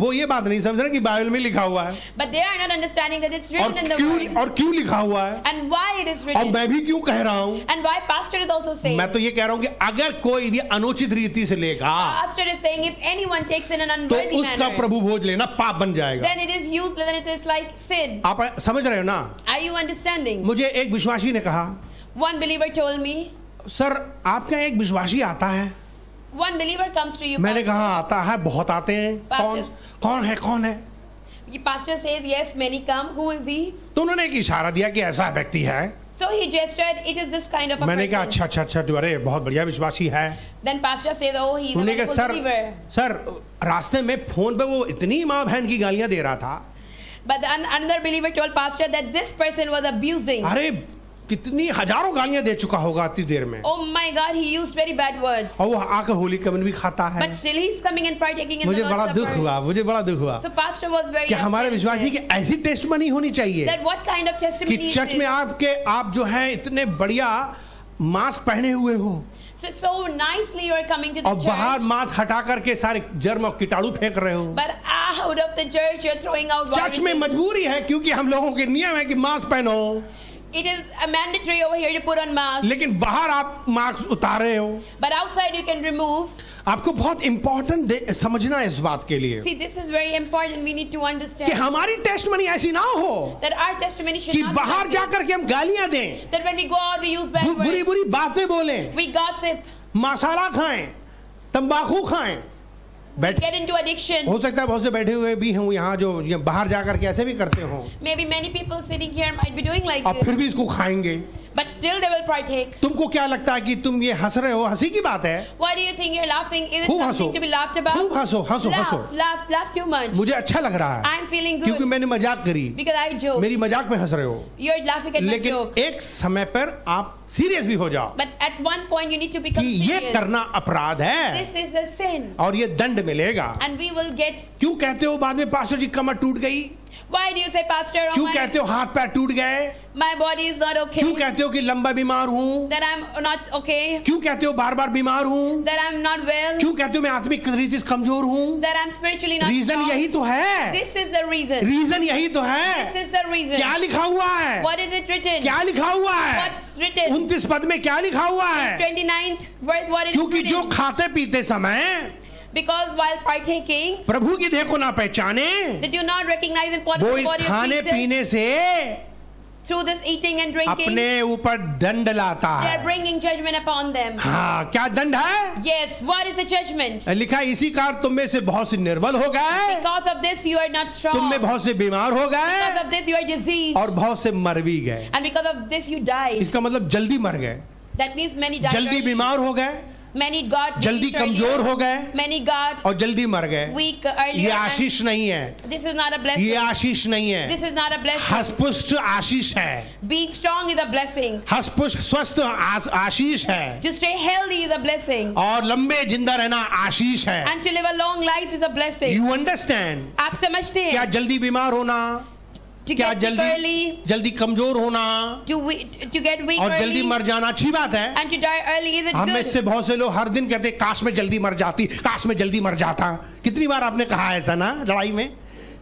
वो ये बात नहीं समझ रहे कि बाइबल में लिखा हुआ है, But they are not understanding that it's और written in the word. क्यों लिखा हुआ है, And why it is और written. मैं भी क्यों कह रहा हूँ। And why pastor is also saying. मैं तो ये कह रहा हूँ कि अगर कोई भी अनुचित रीति से लेगा Pastor is saying if anyone takes in an तो unworthy उसका manner, प्रभु भोज लेना पाप बन जाएगा। then it is useless and it is like sin. आप समझ रहे हो ना। Are you understanding? मुझे एक विश्वासी ने कहा, One believer told me, sir आपके यहाँ एक विश्वासी आता है। one believer comes to you. मैंने pastor. कहा आता है, बहुत आते हैं, कौन है। The pastor says, yes, many come. Who is he? तो उन्होंने एक इशारा दिया कि ऐसा व्यक्ति है। So he gestured, it is this kind of a मैंने कहा person. अच्छा, अरे बहुत बढ़िया विश्वासी है। Then pastor says, oh, he is a उन्होंने कहा wonderful believer. सर रास्ते में फोन पे वो इतनी माँ बहन की गालियां दे रहा था, But another believer told pastor that this person was abusing. अरे कितनी हजारों गालियां दे चुका होगा इतनी देर में, Oh my God, he used very bad words. और वो आकर होली कमन भी खाता है। But still he's coming and partaking in मुझे the बड़ा Lord's दुख Supper. हुआ, मुझे बड़ा दुख हुआ So pastor was very कि हमारे upset and विश्वासी said की ऐसी टेस्ट नहीं होनी चाहिए that what kind of testimony कि is चर्च में this? आप जो हैं इतने बढ़िया मास्क पहने हुए हो So nicely you are coming to the और बाहर church, मास्क हटा करके सारे जर्म और कीटाणु फेंक रहे हो। but out of the church you're throwing out church में viruses. मजबूरी है क्योंकि हम लोगों के नियम है कि मास्क पहनो, It is a mandatory over here to put on mask, लेकिन बाहर आप मास्क उतारे हो। but outside you can remove. आपको बहुत इंपॉर्टेंट समझना है इस बात के लिए See, this is very important. We need to कि understand हमारी टेस्ट मनी ऐसी ना हो that our testimony should कि not be बाहर like this. जाकर के हम गालियां दें, That when we go out we use bad बुरी words, बुरी बातें बोलें, we gossip, मसाला खाएं, तंबाकू खाएं, we बैठ get into addiction. हो सकता है बहुत से बैठे हुए भी हूँ यहाँ जो ये बाहर जाकर के ऐसे भी करते हो Maybe many people sitting here might be doing like और this, फिर भी इसको खाएंगे। but still they will partake. तुमको क्या लगता है कि तुम ये हंस रहे हो, हंसी की बात है? Why do you think you're laughing? Is it खूब हंसो, something to be laughed about? खूब हंसो, हंसो, हंसो। Laugh too much. मुझे अच्छा लग रहा है I'm feeling क्योंकि good मैंने मजाक करी, because I joke. मेरी मजाक पे हंस रहे हो। You're laughing at my लेकिन joke. एक समय पर आप सीरियस भी हो जाओ But at one point you need to become कि ये serious. करना अपराध है This is the sin, और ये दंड मिलेगा। and we will get. क्यों कहते हो बाद में पास्टर जी कमर टूट गई? Why do you say, Pastor? Oh, क्यों कहते हो हाथ पैर टूट गए? my body is not okay. क्यों कहते हो कि लंबा बीमार हूँ? That I'm not okay. क्यों कहते हो बार बार बीमार हूँ? That I'm not well. क्यों कहते हो मैं आत्मिक रीति से कमजोर हूँ? That I'm spiritually not reason strong. यही तो है, This is the reason. Reason यही तो है। This is the reason. क्या लिखा हुआ है? What is it written? क्या लिखा हुआ है? What's written? 29 पद में क्या लिखा हुआ है? 29th verse. What is क्योंकि जो written? खाते पीते समय Because while partaking, प्रभु की देह को ना पहचाने, they do not recognize the importance वो of the इस body of खाने Jesus. पीने से Through this eating and drinking, अपने ऊपर दंड लाता they are है। bringing judgment upon them. हाँ, क्या दंड है? Yes, what is the judgment? लिखा है इसी कारण तुम में से बहुत से निर्बल हो गए, Because of this you are not strong. तुम में बहुत से बीमार हो गए Because of this you are diseased. और बहुत से मर भी गए। And because of this you died. इसका मतलब जल्दी मर गए, That means many died जल्दी early. बीमार हो गए, Many got जल्दी diseased early. कमजोर हो गए Many got और जल्दी मर गए। weak ये earlier. and आशीष नहीं है, This is not a blessing. ये आशीष नहीं है, This is not a blessing. हसपुष्ट आशीष है। Being strong is a blessing. हसपुष्ट स्वस्थ आशीष है To stay healthy is a blessing. और लंबे जिंदा रहना आशीष है। And to live a long life is a blessing. You understand? आप समझते क्या हैं? जल्दी बीमार होना, To क्या get sick early, जल्दी कमजोर होना to get weak और जल्दी early, मर जाना अच्छी बात है। and to die early is it हम में good? से बहुत से लोग हर दिन कहते हैं काश में जल्दी मर जाती, काश में जल्दी मर जाता। कितनी बार आपने कहा ऐसा ना, लड़ाई में,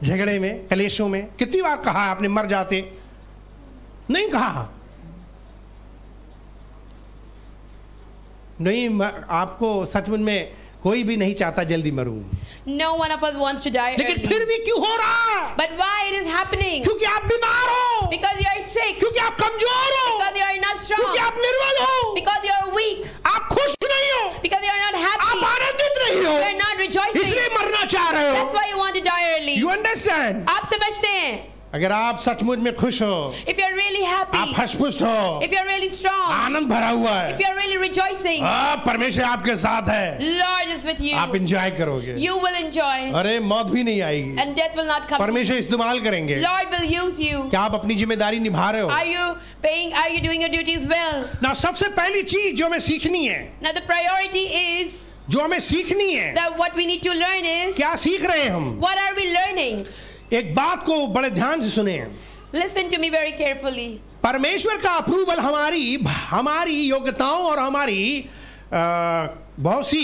झगड़े में, कलेशों में कितनी बार कहा है आपने मर जाते? नहीं कहा, नहीं। आपको सचमुच में कोई भी नहीं चाहता जल्दी मरूं, No one of us wants to die लेकिन early. फिर भी क्यों हो रहा है? But why it is happening? क्योंकि आप बीमार हो, Because you are sick. क्योंकि आप कमजोर हो, Because you are not क्योंकि strong. आप निर्बल हो, Because you are weak. आप खुश नहीं हो, Because you are not आप happy. आनंदित नहीं हो, You are not rejoicing. इसलिए मरना चाह रहे That's हो। why you want to die early. You understand? आप समझते हैं? अगर आप सचमुच में खुश हो, If you're really happy, आप हष्टपुष्ट हो, if you're really strong, आनंद भरा हुआ if है, you're really rejoicing, परमेश्वर आपके साथ है, Lord is with you. आप इंजॉय करोगे। You will enjoy, अरे मौत भी नहीं आएगी, and death will not come. परमेश्वर इस्तेमाल करेंगे। Lord will use you. क्या आप अपनी जिम्मेदारी निभा रहे हो? Are you paying? Are you doing your duties well? ना सबसे पहली चीज जो हमें सीखनी है, Now the priority is जो हमें सीखनी है, that what we need to learn is, क्या सीख रहे हैं हम? what are we learning? एक बात को बड़े ध्यान से सुने। Listen to me very carefully. परमेश्वर का अप्रूवल हमारी योग्यताओं और हमारी बहुत सी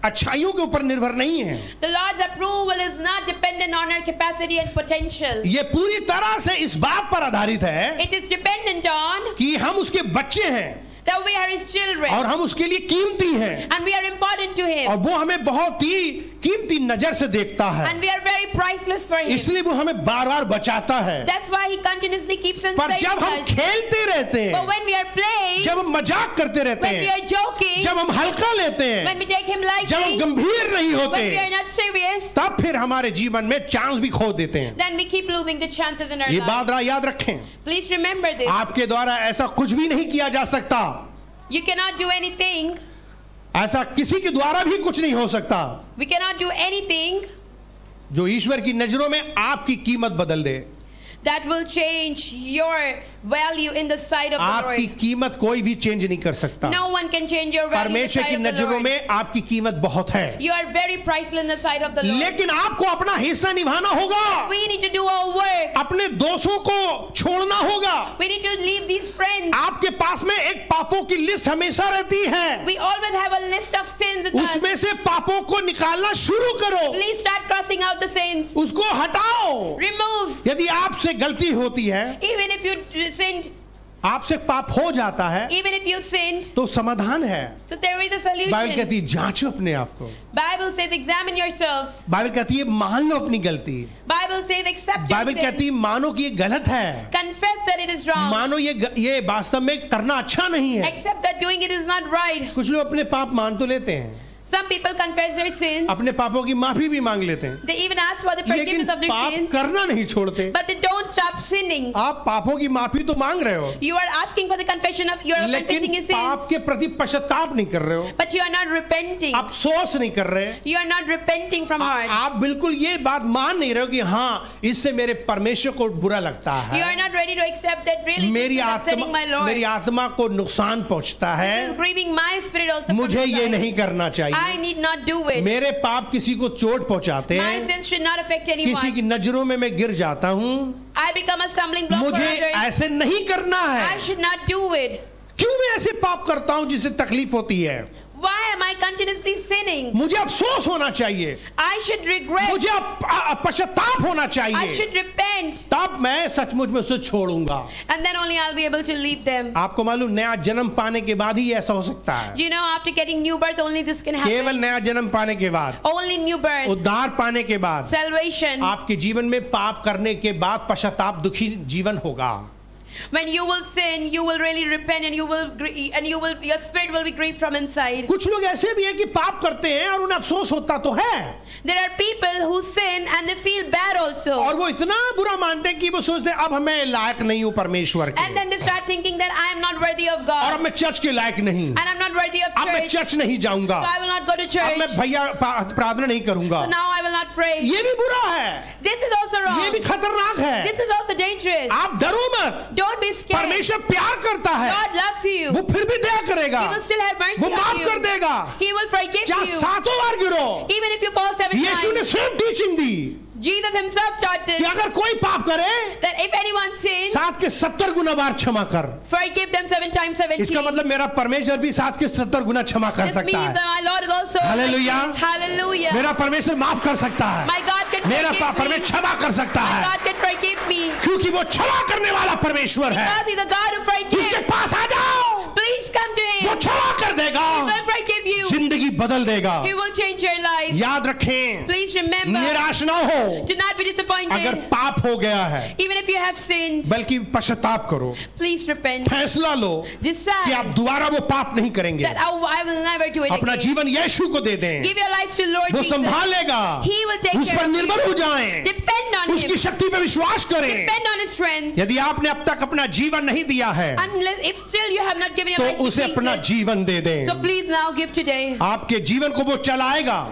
अच्छाइयों के ऊपर निर्भर नहीं है। The Lord's approval is not dependent on our capacity and potential. ये पूरी तरह से इस बात पर आधारित है It is dependent on कि हम उसके बच्चे हैं that we are His children और हम उसके लिए कीमती हैं and we are important to और Him वो हमें बहुत ही कीमती नजर से देखता है, and we are very priceless for Him. इसलिए वो हमें बार बार बचाता है। That's why He continuously keeps on पर saving जब हम us. खेलते रहते But हैं, when we are playing, जब हम मजाक करते रहते when we हैं, are joking, जब हम हल्का लेते when हैं, we take Him जब हम lightly, गंभीर नहीं when we होते, are not serious, तब फिर हमारे जीवन में चांस भी खो देते हैं। then we keep losing the chances in our ये life. बात याद रखें, Please remember this. आपके द्वारा ऐसा कुछ भी नहीं किया जा सकता, You cannot do anything. ऐसा किसी के द्वारा भी कुछ नहीं हो सकता We cannot do anything जो ईश्वर की नजरों में आपकी कीमत बदल दे। that will change your value in the sight of the आपकी Lord. कीमत कोई भी चेंज नहीं कर सकता। No one can change your value in the परमेश्वर sight की of the नजरों Lord. में आपकी कीमत बहुत है, You are very priceless in the sight of the Lord. लेकिन आपको अपना हिस्सा निभाना होगा, We need to do our work. अपने दोस्तों को छोड़ना होगा। We need to leave these friends. आपके पास में एक पापों की लिस्ट हमेशा रहती है, We always have a list of sins with us. उसमें से पापों को निकालना शुरू करो, Please start crossing out the sins. उसको हटाओ। Remove. यदि आपसे गलती होती है, Even if you sinned, आपसे पाप हो जाता है, even if you sinned, तो समाधान है। so there is a Bible solution. कहती है जांचो अपने आप को, Bible says examine yourselves. Bible कहती है मान लो अपनी गलती, Bible says accept your Bible sins. कहती है मानो कि ये गलत है, Confess that it is wrong. मानो ये वास्तव में करना अच्छा नहीं है। Accept that doing it is not right. कुछ लोग अपने पाप मान तो लेते हैं, Some people confess their sins. अपने पापों की माफी भी मांग लेते हैं, They even ask for the लेकिन forgiveness of their पाप sins. करना नहीं छोड़ते। But they don't stop sinning. आप पापों की माफी तो मांग रहे हो, You are asking for the confession of, you are confessing लेकिन your sins. पाप के प्रति पश्चाताप नहीं कर रहे हो, But you are not repenting. अफसोस नहीं कर रहे, You are not repenting from heart. आप बिल्कुल ये बात मान नहीं रहे हो कि हाँ इससे मेरे परमेश्वर को बुरा लगता You है, are not ready to accept that really this मेरी is upsetting my Lord. मेरी आत्मा को नुकसान पहुंचता This है, is grieving my spirit also. from मुझे ये inside. नहीं करना I चाहिए। need not do it. मेरे पाप किसी को चोट पहुंचाते My हैं, sins should not affect किसी की anyone. नजरों में मैं गिर जाता हूँ, I become a stumbling block for मुझे others. ऐसे नहीं करना I है। should not do it. क्यों मैं ऐसे पाप करता हूँ जिससे तकलीफ होती है? Why am I continuously sinning? मुझे अफसोस होना चाहिए, I should regret. मुझे पश्चाताप होना I चाहिए, should repent. तब मैं सचमुच में उसे छोड़ूंगा। And then only I'll be able to leave them. आपको मालूम, नया जन्म पाने के बाद ही ऐसा हो सकता है। You know, after getting new birth, only this can केवल happen. नया जन्म पाने के बाद, Only new birth, उद्धार पाने के बाद, salvation. आपके जीवन में पाप करने के बाद पश्चाताप दुखी जीवन होगा। When you will sin, you will really repent, and your spirit will be grieved from inside. कुछ लोग ऐसे भी हैं कि पाप करते हैं और उन्हें अफसोस होता तो है, There are people who sin and they feel bad also. और वो इतना बुरा मानते हैं कि वो सोचते हैं अब मैं लायक नहीं हूँ परमेश्वर के, And then they start thinking that I am not worthy of और God. अब मैं चर्च के लायक नहीं, And I'm not worthy of अब मैं church. चर्च नहीं जाऊंगा, So I will not go to अब church. मैं भैया प्रार्थना नहीं करूंगा। So now I will not pray. ये भी बुरा है, This is also ये भी wrong. खतरनाक है। This is also dangerous. आप डरो मत, Don't be scared. परमेश्वर प्यार करता है, God loves you. वो फिर भी दया करेगा, He will still have mercy वो on माफ कर you. देगा। He will forgive चाहे you. 7 बार गिरो, Even if you fall 7 यीशु ने times. स्वयं टीचिंग दी Jesus himself started कि अगर कोई पाप करे that if anyone sins, 7 के 70 गुना बार क्षमा कर। forgive them 7 times 70. इसका मतलब मेरा परमेश्वर भी 7 के 70 गुना क्षमा कर This सकता means है। that my Lord is also Hallelujah. Hallelujah. मेरा परमेश्वर माफ कर सकता है, My God can मेरा forgive me. परमेश्वर क्षमा कर सकता My है, God can forgive me. क्योंकि वो क्षमा करने वाला परमेश्वर है। God is the God who उसके forgives. पास आ जाओ, Please come to वो Him. क्षमा कर देगा, He will forgive you. जिंदगी बदल देगा। He will change your life. याद रखें, Please remember, निराश ना हो do not be अगर disappointed. पाप हो गया है, Even if you have sinned, बल्कि पश्चाताप करो, please repent. फैसला लो कि Decide आप दोबारा वो पाप नहीं करेंगे, that I will never do it अपना again. जीवन यीशु को दे दें, Give your life to Lord वो Jesus. संभालेगा, He will take उस care पर of निर्भर हो you. जाएं, Depend on उसकी Him. शक्ति पे विश्वास करें। Depend on His strength. यदि आपने अब तक अपना जीवन नहीं दिया है Unless if still you have not given your तो life to उसे अपना Jesus, जीवन दे दें। so please now give today. आपके जीवन को वो चलाएगा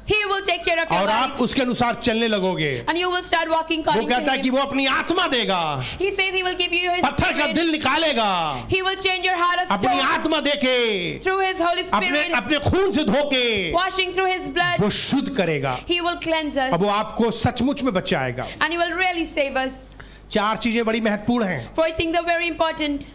He will take care of your और आप life, उसके अनुसार चलने लगोगे। and you will start walking वो according कहता है to कि Him. वो अपनी आत्मा देगा, He says He will give you His पत्थर का Spirit. दिल निकालेगा, He will change your heart of अपनी stone आत्मा देके, through His Holy अपने Spirit, अपने खून से धोके washing through His blood. वो शुद्ध करेगा। He will cleanse अब us, वो आपको सचमुच में बचाएगा। and He will really save us. 4 चीजें बड़ी महत्वपूर्ण हैं 4 things are very important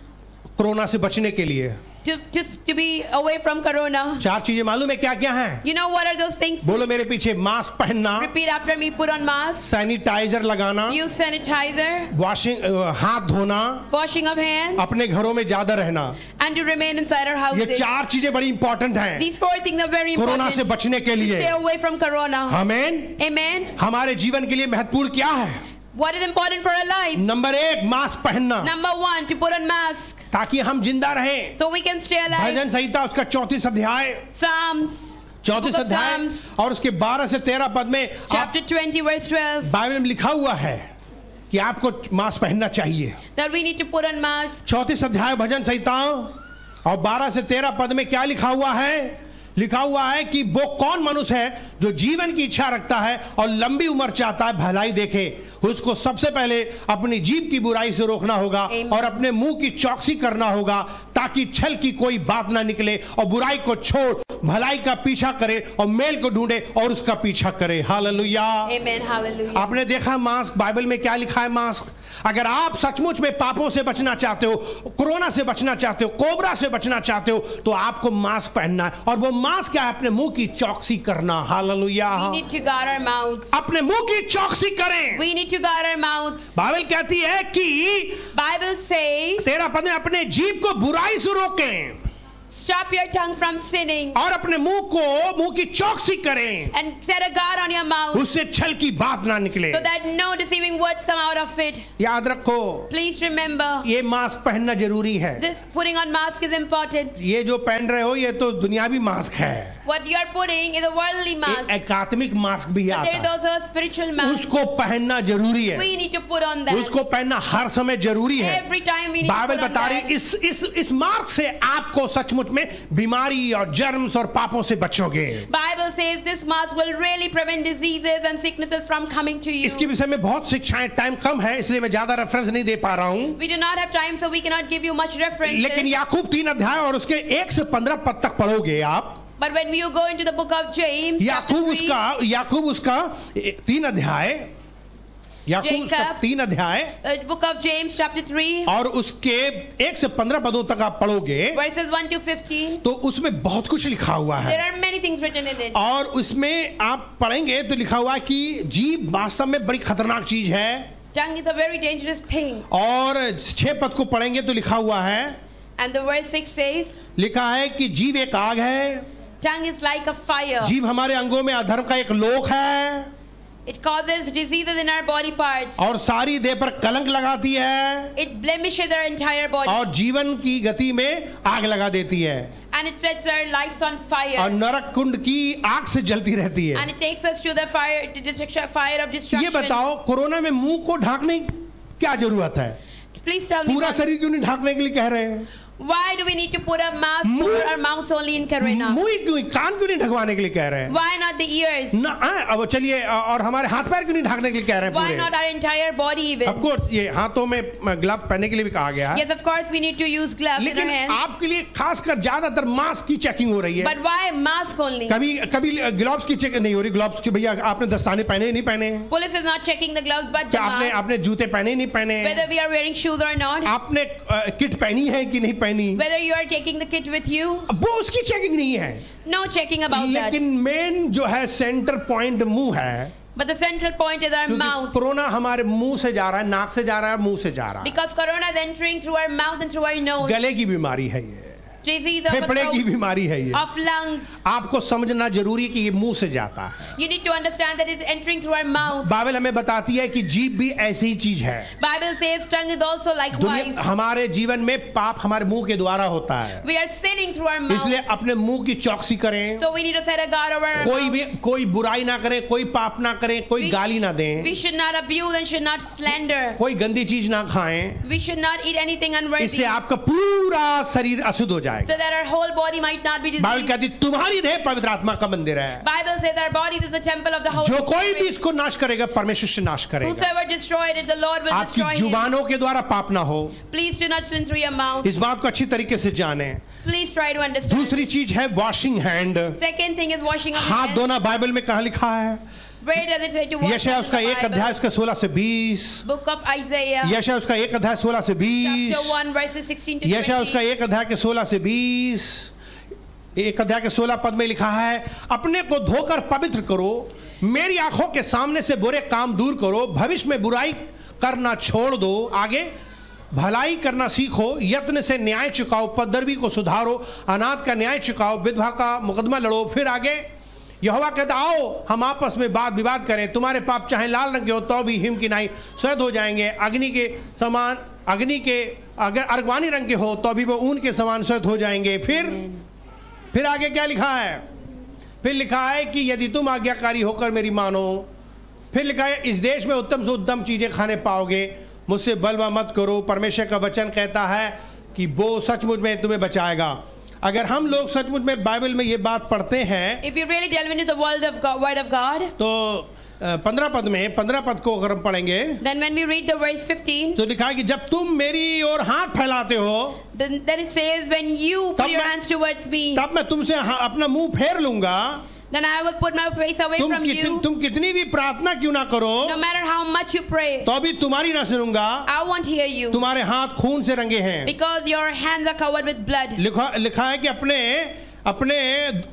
corona से बचने के लिए। to be away from Corona. 4 चीजें मालूम है क्या क्या हैं? You know what are those things? बोलो मेरे पीछे। मास्क पहनना, Repeat after me. Put on mask. Sanitizer लगाना, Use sanitizer. वॉशिंग हाथ धोना, Washing of hands. अपने घरों में ज्यादा रहना। And to remain inside our ये houses. 4 चीजें बड़ी इंपॉर्टेंट हैं These 4 things are very corona important से बचने के to लिए। stay away from Corona. आमीन। Amen. हमारे जीवन के लिए महत्वपूर्ण क्या है? What is important for our lives? Number 1 mask पहनना, Number 1, to put on mask ताकि हम जिंदा रहें। so we can stay alive. भजन संहिता उसका 34 अध्याय, Psalms 34 Book of अध्याय Psalms. और उसके 12 से 13 पद में chapter 20 verse 12 बाइबल में लिखा हुआ है कि आपको मास्क पहनना चाहिए। that we need to put on mask. 34 अध्याय भजन संहिता और 12 से 13 पद में क्या लिखा हुआ है? लिखा हुआ है कि वो कौन मनुष्य है जो जीवन की इच्छा रखता है और लंबी उम्र चाहता है, भलाई देखे। उसको सबसे पहले अपनी जीभ की बुराई से रोकना होगा Amen. और अपने मुंह की चौकसी करना होगा ताकि छल की कोई बात ना निकले, और बुराई को छोड़ भलाई का पीछा करे और मेल को ढूंढे और उसका पीछा करे। हालेलुया। Amen. Hallelujah. आपने देखा मास्क, बाइबल में क्या लिखा है? मास्क। अगर आप सचमुच में पापों से बचना चाहते हो, कोरोना से बचना चाहते हो, कोबरा से बचना चाहते हो, तो आपको मास्क पहनना है। और वो मास्क क्या है? अपने मुंह की चौकसी करना। Hallelujah. We need to guard our mouths. अपने मुंह की चौकसी करें। We need to guard our mouths. Bible कहती है कि Bible says 13 पद में अपने जीभ को बुराई से रोकें। Stop your tongue from sinning और अपने मुंह की चौकसी करें, and set a guard on your mouth उससे छल की बात ना निकले। so that no deceiving words come out of it. याद रखो, Please remember, ये मास्क पहनना जरूरी है। this putting on mask is important. ये जो पहन रहे हो ये तो दुनियावी मास्क है, What you are putting is a worldly mask. एकात्मिक मास्क भी But there is आता है, also a spiritual mask. उसको पहनना जरूरी है, We need to put on that. उसको पहनना हर समय जरूरी है। Every time we need to Bible put on बता that. रही इस मार्ग से आपको सचमुच में बीमारी और जर्म्स और पापों से बचोगे। Bible says this mask will really prevent diseases and sicknesses from coming to you. इसके विषय में बहुत शिक्षाएं, टाइम कम है इसलिए मैं ज्यादा रेफरेंस नहीं दे पा रहा हूं। We do not have time, so we cannot give you much references. लेकिन याकूब 3 अध्याय और उसके 1 से 15 पद तक पढ़ोगे आप। But when you go into the book of James, याकूब उसका 3 अध्याय, याकूब उसका 3 अध्याय book of James chapter 3 और उसके 1 से 15 पदों तक आप पढ़ोगे verses 1 to 15. तो उसमें बहुत कुछ लिखा हुआ है। There are many things written in it. और उसमें आप पढ़ेंगे तो लिखा हुआ है कि जीभ वास्तव में बड़ी खतरनाक चीज है। Tongue is a very dangerous thing. और 6 पद को पढ़ेंगे तो लिखा हुआ है, And the verse 6 says, लिखा है कि जीभ एक आग है, tongue is like a fire. जीभ हमारे अंगों में अधर्म का एक लोक है It causes diseases in our body parts. और सारी देह पर कलंक लगाती है It blemishes our entire body. और जीवन की गति में आग लगा देती है And it sets our lives on और fire. नरक कुंड की आग से जलती रहती है। And it takes us to the fire of ये destruction. बताओ, कोरोना में मुंह को ढांकने की क्या जरूरत है? Please tell me, पूरा शरीर क्यों नहीं ढांकने के लिए कह रहे हैं? why do we need to put a mask over our mouths only in Corona? मुंह ही क्यों, कान क्यों नहीं ढकवाने के लिए कह रहे हैं? Why not the ears? ना अब चलिए, और हमारे हाथ पैर क्यों नहीं ढकने के लिए कह रहे हैं Why पूरे? not our entire body even? Of course, ये हाथों में ग्लव पहनने के लिए भी कहा गया है, Yes, of course we need to use gloves in our लेकिन hands. आपके लिए खासकर ज्यादातर मास्क की चेकिंग हो रही है। But why mask only? कभी ग्लव्स की चेकिंग नहीं हो रही। ग्लव्स की भैया आपने दस्ताने पहने ही नहीं पहने, Police is not checking the gloves but the क्या mask. आपने जूते पहने ही नहीं पहने, Whether we are wearing shoes or not. आपने किट पहनी है कि नहीं पहनी, Whether you are taking the kit with you. वो उसकी चेकिंग नहीं है। No checking about that. लेकिन मेन जो है सेंटर पॉइंट मुंह है, But the central point is our क्योंकि mouth. कोरोना हमारे मुंह से जा रहा है, नाक से जा रहा है, मुंह से जा रहा है। Because corona is entering through our mouth and through our nose. गले की बीमारी है ये, Disease of फेफड़े की throat, बीमारी है ये। of lungs. आपको समझना जरूरी है कि ये मुंह से जाता है। You need to understand that it's entering through our mouth. Bible हमें बताती है कि जीभ भी ऐसी ही चीज है। Bible says tongue is also likewise. हमारे जीवन में पाप हमारे मुंह के द्वारा होता है, We are sinning through our mouth. इसलिए अपने मुंह की चौकसी करें। So we need to set a guard over our mouths. कोई बुराई ना करें, कोई पाप ना करें, कोई गाली ना दें, We should not abuse and should not slander. कोई गंदी चीज ना खाएं, We should not eat anything unworthy. इससे आपका पूरा शरीर अशुद्ध हो So जाएगा। that our whole body might not be Bible diseased. कहती तुम्हारी देह पवित्र आत्मा का मंदिर है, Bible says our body is the temple of the Holy जो कोई भी Spirit. इसको नाश करेगा परमेश्वर से नाश करेगा। Whosoever destroyed it, the Lord will आपकी destroy him. जुबानों के द्वारा पाप ना हो, Please do not sin through your mouth. इस बात को अच्छी तरीके से जाने। Please try to understand. दूसरी चीज है washing hand, Second thing is washing of हाथ hands. धोना। बाइबल में कहाँ लिखा है? Where does it say to wash यशायाह hands उसका in the 1 Bible? अध्याय उसका 16 से 20, Book of Isaiah, यशायाह उसका 1 अध्याय 16 से 20, chapter 1, verses 16 to यशायाह उसका 20. 1 अध्याय के 16 से 20, 1 अध्याय के 16 पद में लिखा है, अपने को धोकर पवित्र करो, मेरी आंखों के सामने से बुरे काम दूर करो, भविष्य में बुराई करना छोड़ दो, आगे भलाई करना सीखो, यत्न से न्याय चुकाओ, पदरवी को सुधारो, अनाथ का न्याय चुकाओ, विधवा का मुकदमा लड़ो। फिर आगे यहोवा कहता आओ हम आपस में वाद विवाद करें, तुम्हारे पाप चाहे लाल रंग के हो तो भी हिम की नाई श्वेत हो जाएंगे, अग्नि के समान, अग्नि के अगर अर्गवानी रंग के हो तो भी वो ऊन के समान श्वेत हो जाएंगे। फिर आगे क्या लिखा है? फिर लिखा है कि यदि तुम आज्ञाकारी होकर मेरी मानो, फिर लिखा है इस देश में उत्तम से उत्तम चीजें खाने पाओगे, मुझसे बलवा मत करो। परमेश्वर का वचन कहता है कि वो सचमुच में तुम्हें बचाएगा। अगर हम लोग सचमुच में बाइबल में ये बात पढ़ते हैं, If you really delve into the word of God, तो 15 पद में 15 पद को अगर हम पढ़ेंगे then when we read the verse 15, तो लिखा है कि जब तुम मेरी ओर हाथ फैलाते हो then it says when you put your hands towards me, तब मैं तुमसे अपना मुंह फेर लूंगा। then I will put my face away from you. तुम कितनी भी प्रार्थना क्यों ना करो, No matter how much you pray, तो भी तुम्हारी ना सुनूंगा। I won't hear you तुम्हारे हाथ खून से रंगे हैं, because your hands are covered with blood. लिखा है कि अपने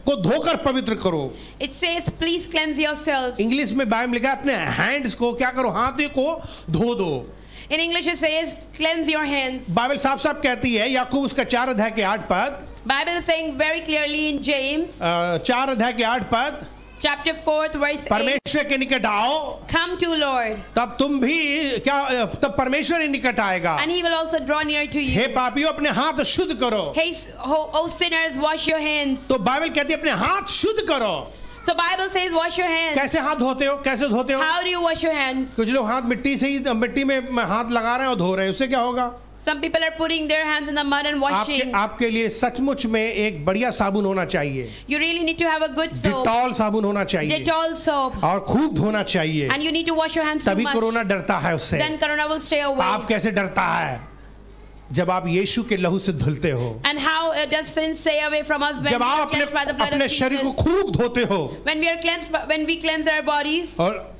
को धोकर पवित्र करो। It says please cleanse yourselves. English में बाइबल में लिखा है अपने हैंड्स को क्या करो, हाथ को धो दो। In English it says cleanse your hands. Bible साफ साफ कहती है, याकूब उसका 4 अध्याय के 8 पद, Bible is saying very clearly in James 4 अध्याय के 8 पद, chapter 4 verse 8, परमेश्वर के निकट आओ, come to Lord तब तुम भी क्या, तब परमेश्वर ही निकट आएगा। and he will also draw near to you. हे पापियों, अपने हाथ शुद्ध करो। Hey, O sinners, wash your hands. तो बाइबल कहती है अपने हाथ शुद्ध करो। So Bible says wash your hands. कैसे हाथ धोते हो, कैसे धोते हो? How do you wash your hands? कुछ लोग हाथ मिट्टी से ही, मिट्टी में हाथ लगा रहे हैं और धो रहे हैं, उससे क्या होगा? Some people are putting their hands in the mud and washing. आपके लिए सचमुच में एक बढ़िया साबुन होना चाहिए। You really need to have a good soap. Dettol साबुन होना चाहिए। Dettol soap. और खूब धोना चाहिए। And you need to wash your hands too तभी much. कोरोना डरता है उससे। Then corona will stay away. आप कैसे डरता है? जब आप यीशु के लहू से धुलते हो। And how does sin stay away from us when जब we are आप cleansed by the blood of अपने शरीर को Jesus? खूब धोते हो। When we are cleansed, when we cleanse our bodies.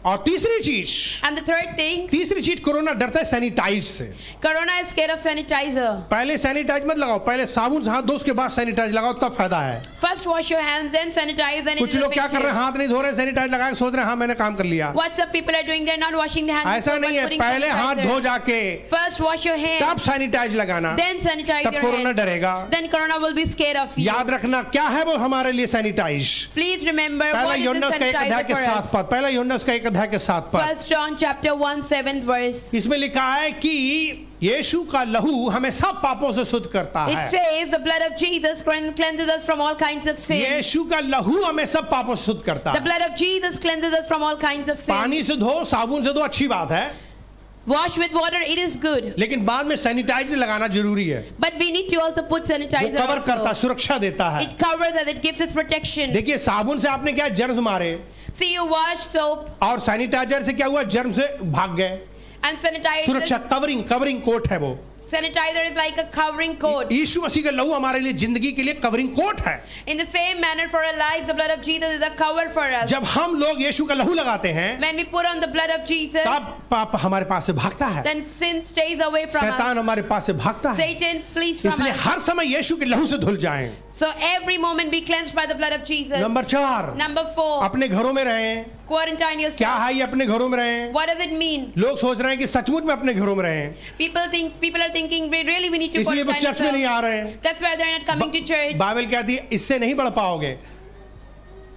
और तीसरी चीज, And the third thing, तीसरी चीज, कोरोना डरता है सैनिटाइज से। corona is scared of sanitizer. पहले सैनिटाइज मत लगाओ, पहले साबुन से हाथ धो, उसके बाद सैनिटाइज लगाओ, तब फायदा है। First wash your hands, then sanitize, then कुछ लोग क्या कर रहे हैं, हाथ नहीं धो रहे, सैनिटाइज लगा के सोच रहे हैं हाँ मैंने काम कर लिया। What some people are doing, they're not washing their hands. ऐसा नहीं है, पहले हाथ धो जाके First wash your hands, तब सैनिटाइज लगाना, then sanitize तब your corona hands. डरेगा। Then corona will be scared of you. याद रखना क्या है वो हमारे लिए सैनिटाइज। Please remember पहला what is यूहन्ना the उसका 1 अध्याय sanitizer के for 7 us. पद, पहला यूहन्ना उसका 1 अध्याय के 7 पद, 1 John chapter 1 7th verse. इसमें लिखा है कि यीशु का लहू हमें सब पापों से शुद्ध करता It है। says the blood of Jesus cleanses us from all kinds of sin. यीशु का लहू हमें सब पापों से शुद्ध करता The है। blood of Jesus cleanses us from all kinds of sin. पानी से धो, साबुन से धो, अच्छी बात है, Wash with water, it is good. लेकिन बाद में सैनिटाइजर लगाना जरूरी है। But we need to also put जो sanitizer कवर करता है, also. सुरक्षा देता है। It covers us, it gives us protection. देखिए साबुन से आपने क्या जर्म्स मारे, See, you wash soap और सैनिटाइजर से क्या हुआ, जर्म से भाग गए। and sanitizer. सुरक्षा, कवरिंग कोट है वो। Sanitizer is like a covering coat. यीशु मसीह का लहू हमारे लिए जिंदगी के लिए कवरिंग कोट है। In the same manner for our lives, the blood of Jesus is a cover for us. जब हम लोग यीशु का लहू लगाते हैं, When we put on the blood of Jesus, तब पाप हमारे पास से भागता है, then sin stays away from us. शैतान हमारे पास से भागता है। Satan flees from इसलिए us. हर समय यीशु के लहू से धुल जाएं। So every moment be cleansed by the blood of Jesus. Number 4, Number 4, अपने घरों में रहें। quarantine क्या yourself. है ये अपने घरों में रहें? What does it mean? लोग सोच रहे हैं कि सचमुच में अपने घरों में रहें, People are thinking we need to इसलिए वो quarantine चर्च में नहीं आ ourselves. रहे हैं। That's why they're not coming to church. Bible कहती है इससे नहीं बढ़ पाओगे,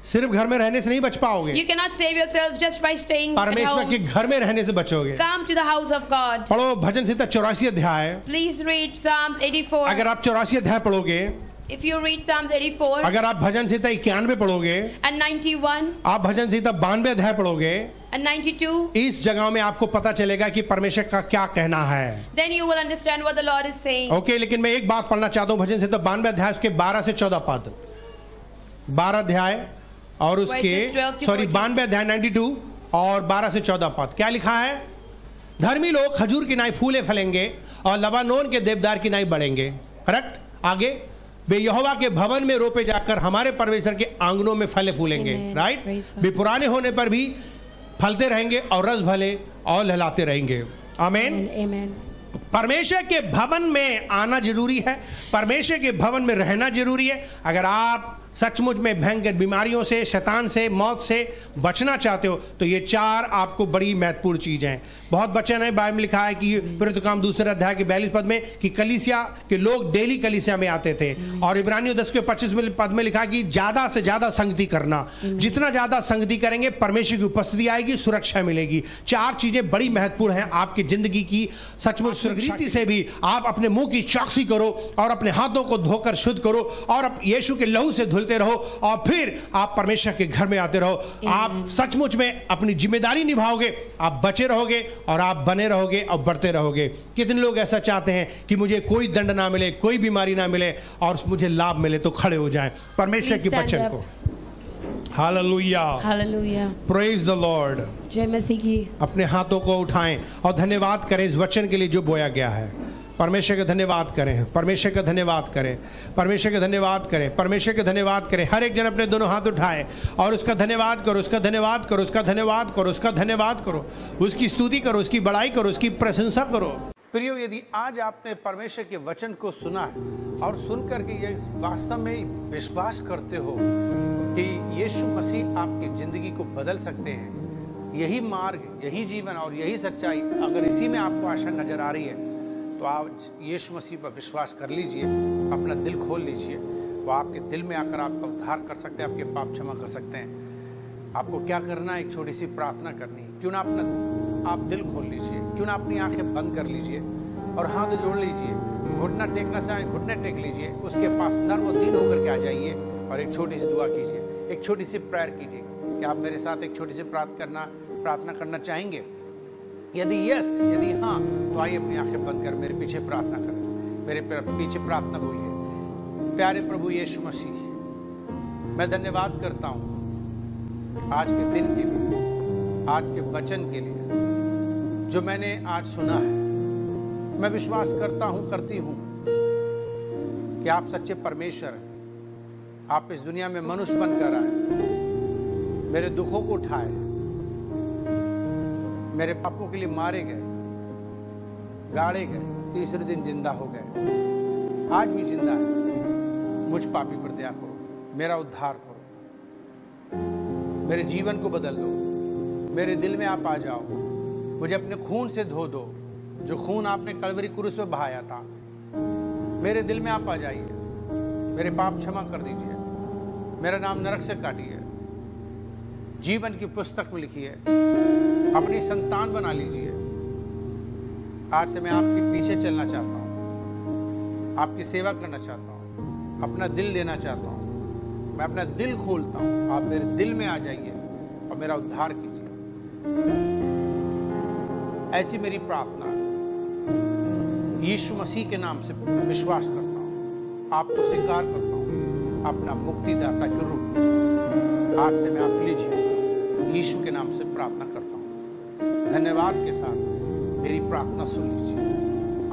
सिर्फ घर में रहने से नहीं बच पाओगे, You cannot save yourselves just by staying at परमेश्वर के home. घर में रहने से बचोगे। Come to the house of God. पढ़ो भजन संहिता 84 अध्याय। Please read Psalms 84. अगर आप 84 अध्याय पढ़ोगे, If you read Psalms 84 अगर आप भजन संहिता 91 पढ़ोगे, and 91 आप भजन संहिता 92 अध्याय पढ़ोगे, and 92, इस जगह में आपको पता चलेगा कि परमेश्वर का क्या कहना है। then you will understand what the Lord is saying. Okay, लेकिन मैं एक बात पढ़ना चाहता हूँ, भजन संहिता 92 अध्याय उसके 12 से 14 पद, 12 अध्याय और उसके Verses 12 to 92 14. अध्याय 92 और 12 से 14 पद क्या लिखा है? धर्मी लोग खजूर की नाई फूले फलेंगे और लबानोन के देवदार की नाई बढ़ेंगे। करेक्ट? आगे, वे यहोवा के भवन में रोपे जाकर हमारे परमेश्वर के आंगनों में फले फूलेंगे। Amen. राइट? Praise God. वे पुराने होने पर भी फलते रहेंगे और रस भले और लहलाते रहेंगे। आमीन। Amen. परमेश्वर के भवन में आना जरूरी है, परमेश्वर के भवन में रहना जरूरी है। अगर आप सचमुच में भयंकर बीमारियों से, शैतान से, मौत से बचना चाहते हो तो ये 4 आपको बड़ी महत्वपूर्ण चीज हैं। बहुत वचन है, बाइबल में लिखा है कि प्रेरित काम 2 अध्याय के 42 पद में कि कलीसिया के लोग डेली कलीसिया में आते थे, और इब्रानियों 10 के 25 पद में लिखा कि ज्यादा से ज्यादा संगति करना। जितना ज्यादा संगति करेंगे परमेश्वर की उपस्थिति आएगी, सुरक्षा मिलेगी। 4 चीजें बड़ी महत्वपूर्ण हैं आपकी जिंदगी की। सचमुच सुरक्षित से भी आप अपने मुंह की चौकसी करो और अपने हाथों को धोकर शुद्ध करो और यीशु के लहू से धुलते रहो और फिर आप परमेश्वर के घर में आते रहो। आप सचमुच में अपनी जिम्मेदारी निभाओगे, आप बचे रहोगे और आप बने रहोगे और बढ़ते रहोगे। कितने लोग ऐसा चाहते हैं कि मुझे कोई दंड ना मिले, कोई बीमारी ना मिले और मुझे लाभ मिले, तो खड़े हो जाएं परमेश्वर के वचन को। Hallelujah, Hallelujah. Praise the Lord. जय मसीह की। अपने हाथों को उठाएं और धन्यवाद करें इस वचन के लिए जो बोया गया है। परमेश्वर का धन्यवाद करें, परमेश्वर का धन्यवाद करें, परमेश्वर का धन्यवाद करें, परमेश्वर का धन्यवाद करें। हर एक जन अपने दोनों हाथ उठाए और उसका धन्यवाद करो, उसका धन्यवाद करो, उसका धन्यवाद करो, उसका धन्यवाद करो, उसकी स्तुति करो, उसकी बड़ाई करो, उसकी प्रशंसा करो। प्रियो, यदि आज आपने परमेश्वर के वचन को सुना है और सुनकर के ये वास्तव में विश्वास करते हो कि यीशु मसीह आपकी जिंदगी को बदल सकते हैं, यही मार्ग, यही जीवन और यही सच्चाई, अगर इसी में आपको आशा नजर आ रही है तो आज यीशु मसीह पर विश्वास कर लीजिए, अपना दिल खोल लीजिए। वो आपके दिल में आकर आपका उद्धार कर सकते हैं, आपके पाप क्षमा कर सकते हैं। आपको क्या करना है? एक छोटी सी प्रार्थना करनी है। क्यों ना आप दिल खोल लीजिए, क्यों ना अपनी आंखें बंद कर लीजिए और हाथ जोड़ लीजिए। घुटना टेकना चाहें घुटने टेक लीजिए, उसके पास नर्म और दीन होकर के आ जाइए और एक छोटी सी दुआ कीजिए, एक छोटी सी प्रेयर कीजिए। क्या आप मेरे साथ एक छोटी सी प्रार्थना करना चाहेंगे? यदि हाँ, तो आइए अपनी आंखें बंद कर मेरे पीछे प्रार्थना करें। मेरे पीछे प्रार्थना बोलिए। प्यारे प्रभु यीशु मसीह, मैं धन्यवाद करता हूँ आज के दिन के लिए, आज के वचन के लिए जो मैंने आज सुना है। मैं विश्वास करती हूँ कि आप सच्चे परमेश्वर हैं। आप इस दुनिया में मनुष्य बनकर आए, मेरे दुखों को उठाए, मेरे पापों के लिए मारे गए, गाड़े गए, तीसरे दिन जिंदा हो गए, आज भी जिंदा है। मुझ पापी पर दया करो, मेरा उद्धार करो, मेरे जीवन को बदल दो, मेरे दिल में आप आ जाओ, मुझे अपने खून से धो दो, जो खून आपने कलवरी क्रूस में बहाया था। मेरे दिल में आप आ जाइए, मेरे पाप क्षमा कर दीजिए, मेरा नाम नरक से काटिए, जीवन की पुस्तक में लिखिए, अपनी संतान बना लीजिए। आज से मैं आपके पीछे चलना चाहता हूँ, आपकी सेवा करना चाहता हूँ, अपना दिल देना चाहता हूँ। मैं अपना दिल खोलता हूँ, आप मेरे दिल में आ जाइए और मेरा उद्धार कीजिए। ऐसी मेरी प्रार्थना यीशु मसीह के नाम से विश्वास करता हूँ, आपको स्वीकार करता हूँ अपना मुक्तिदाता के रूप में। आज से मैं आप लीजिए, यीशु के नाम से प्रार्थना करता हूँ। धन्यवाद के साथ मेरी प्रार्थना सुन लीजिए।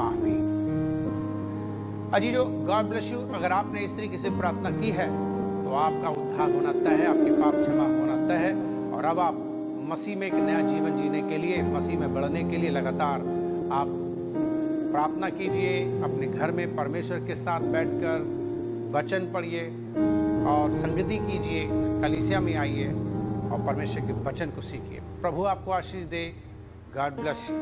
आमीन। अजीजों, गॉड ब्लेस यू। अगर आपने इस तरीके से प्रार्थना की है तो आपका उद्धार होना तय है, आपके पाप क्षमा होना तय है और अब आप मसीह में एक नया जीवन जीने के लिए, मसीह में बढ़ने के लिए लगातार आप प्रार्थना कीजिए। अपने घर में परमेश्वर के साथ बैठकर वचन पढ़िए और संगति कीजिए, कलीसिया में आइए और परमेश्वर के वचन को सीखिए। प्रभु आपको आशीष दे। God bless you.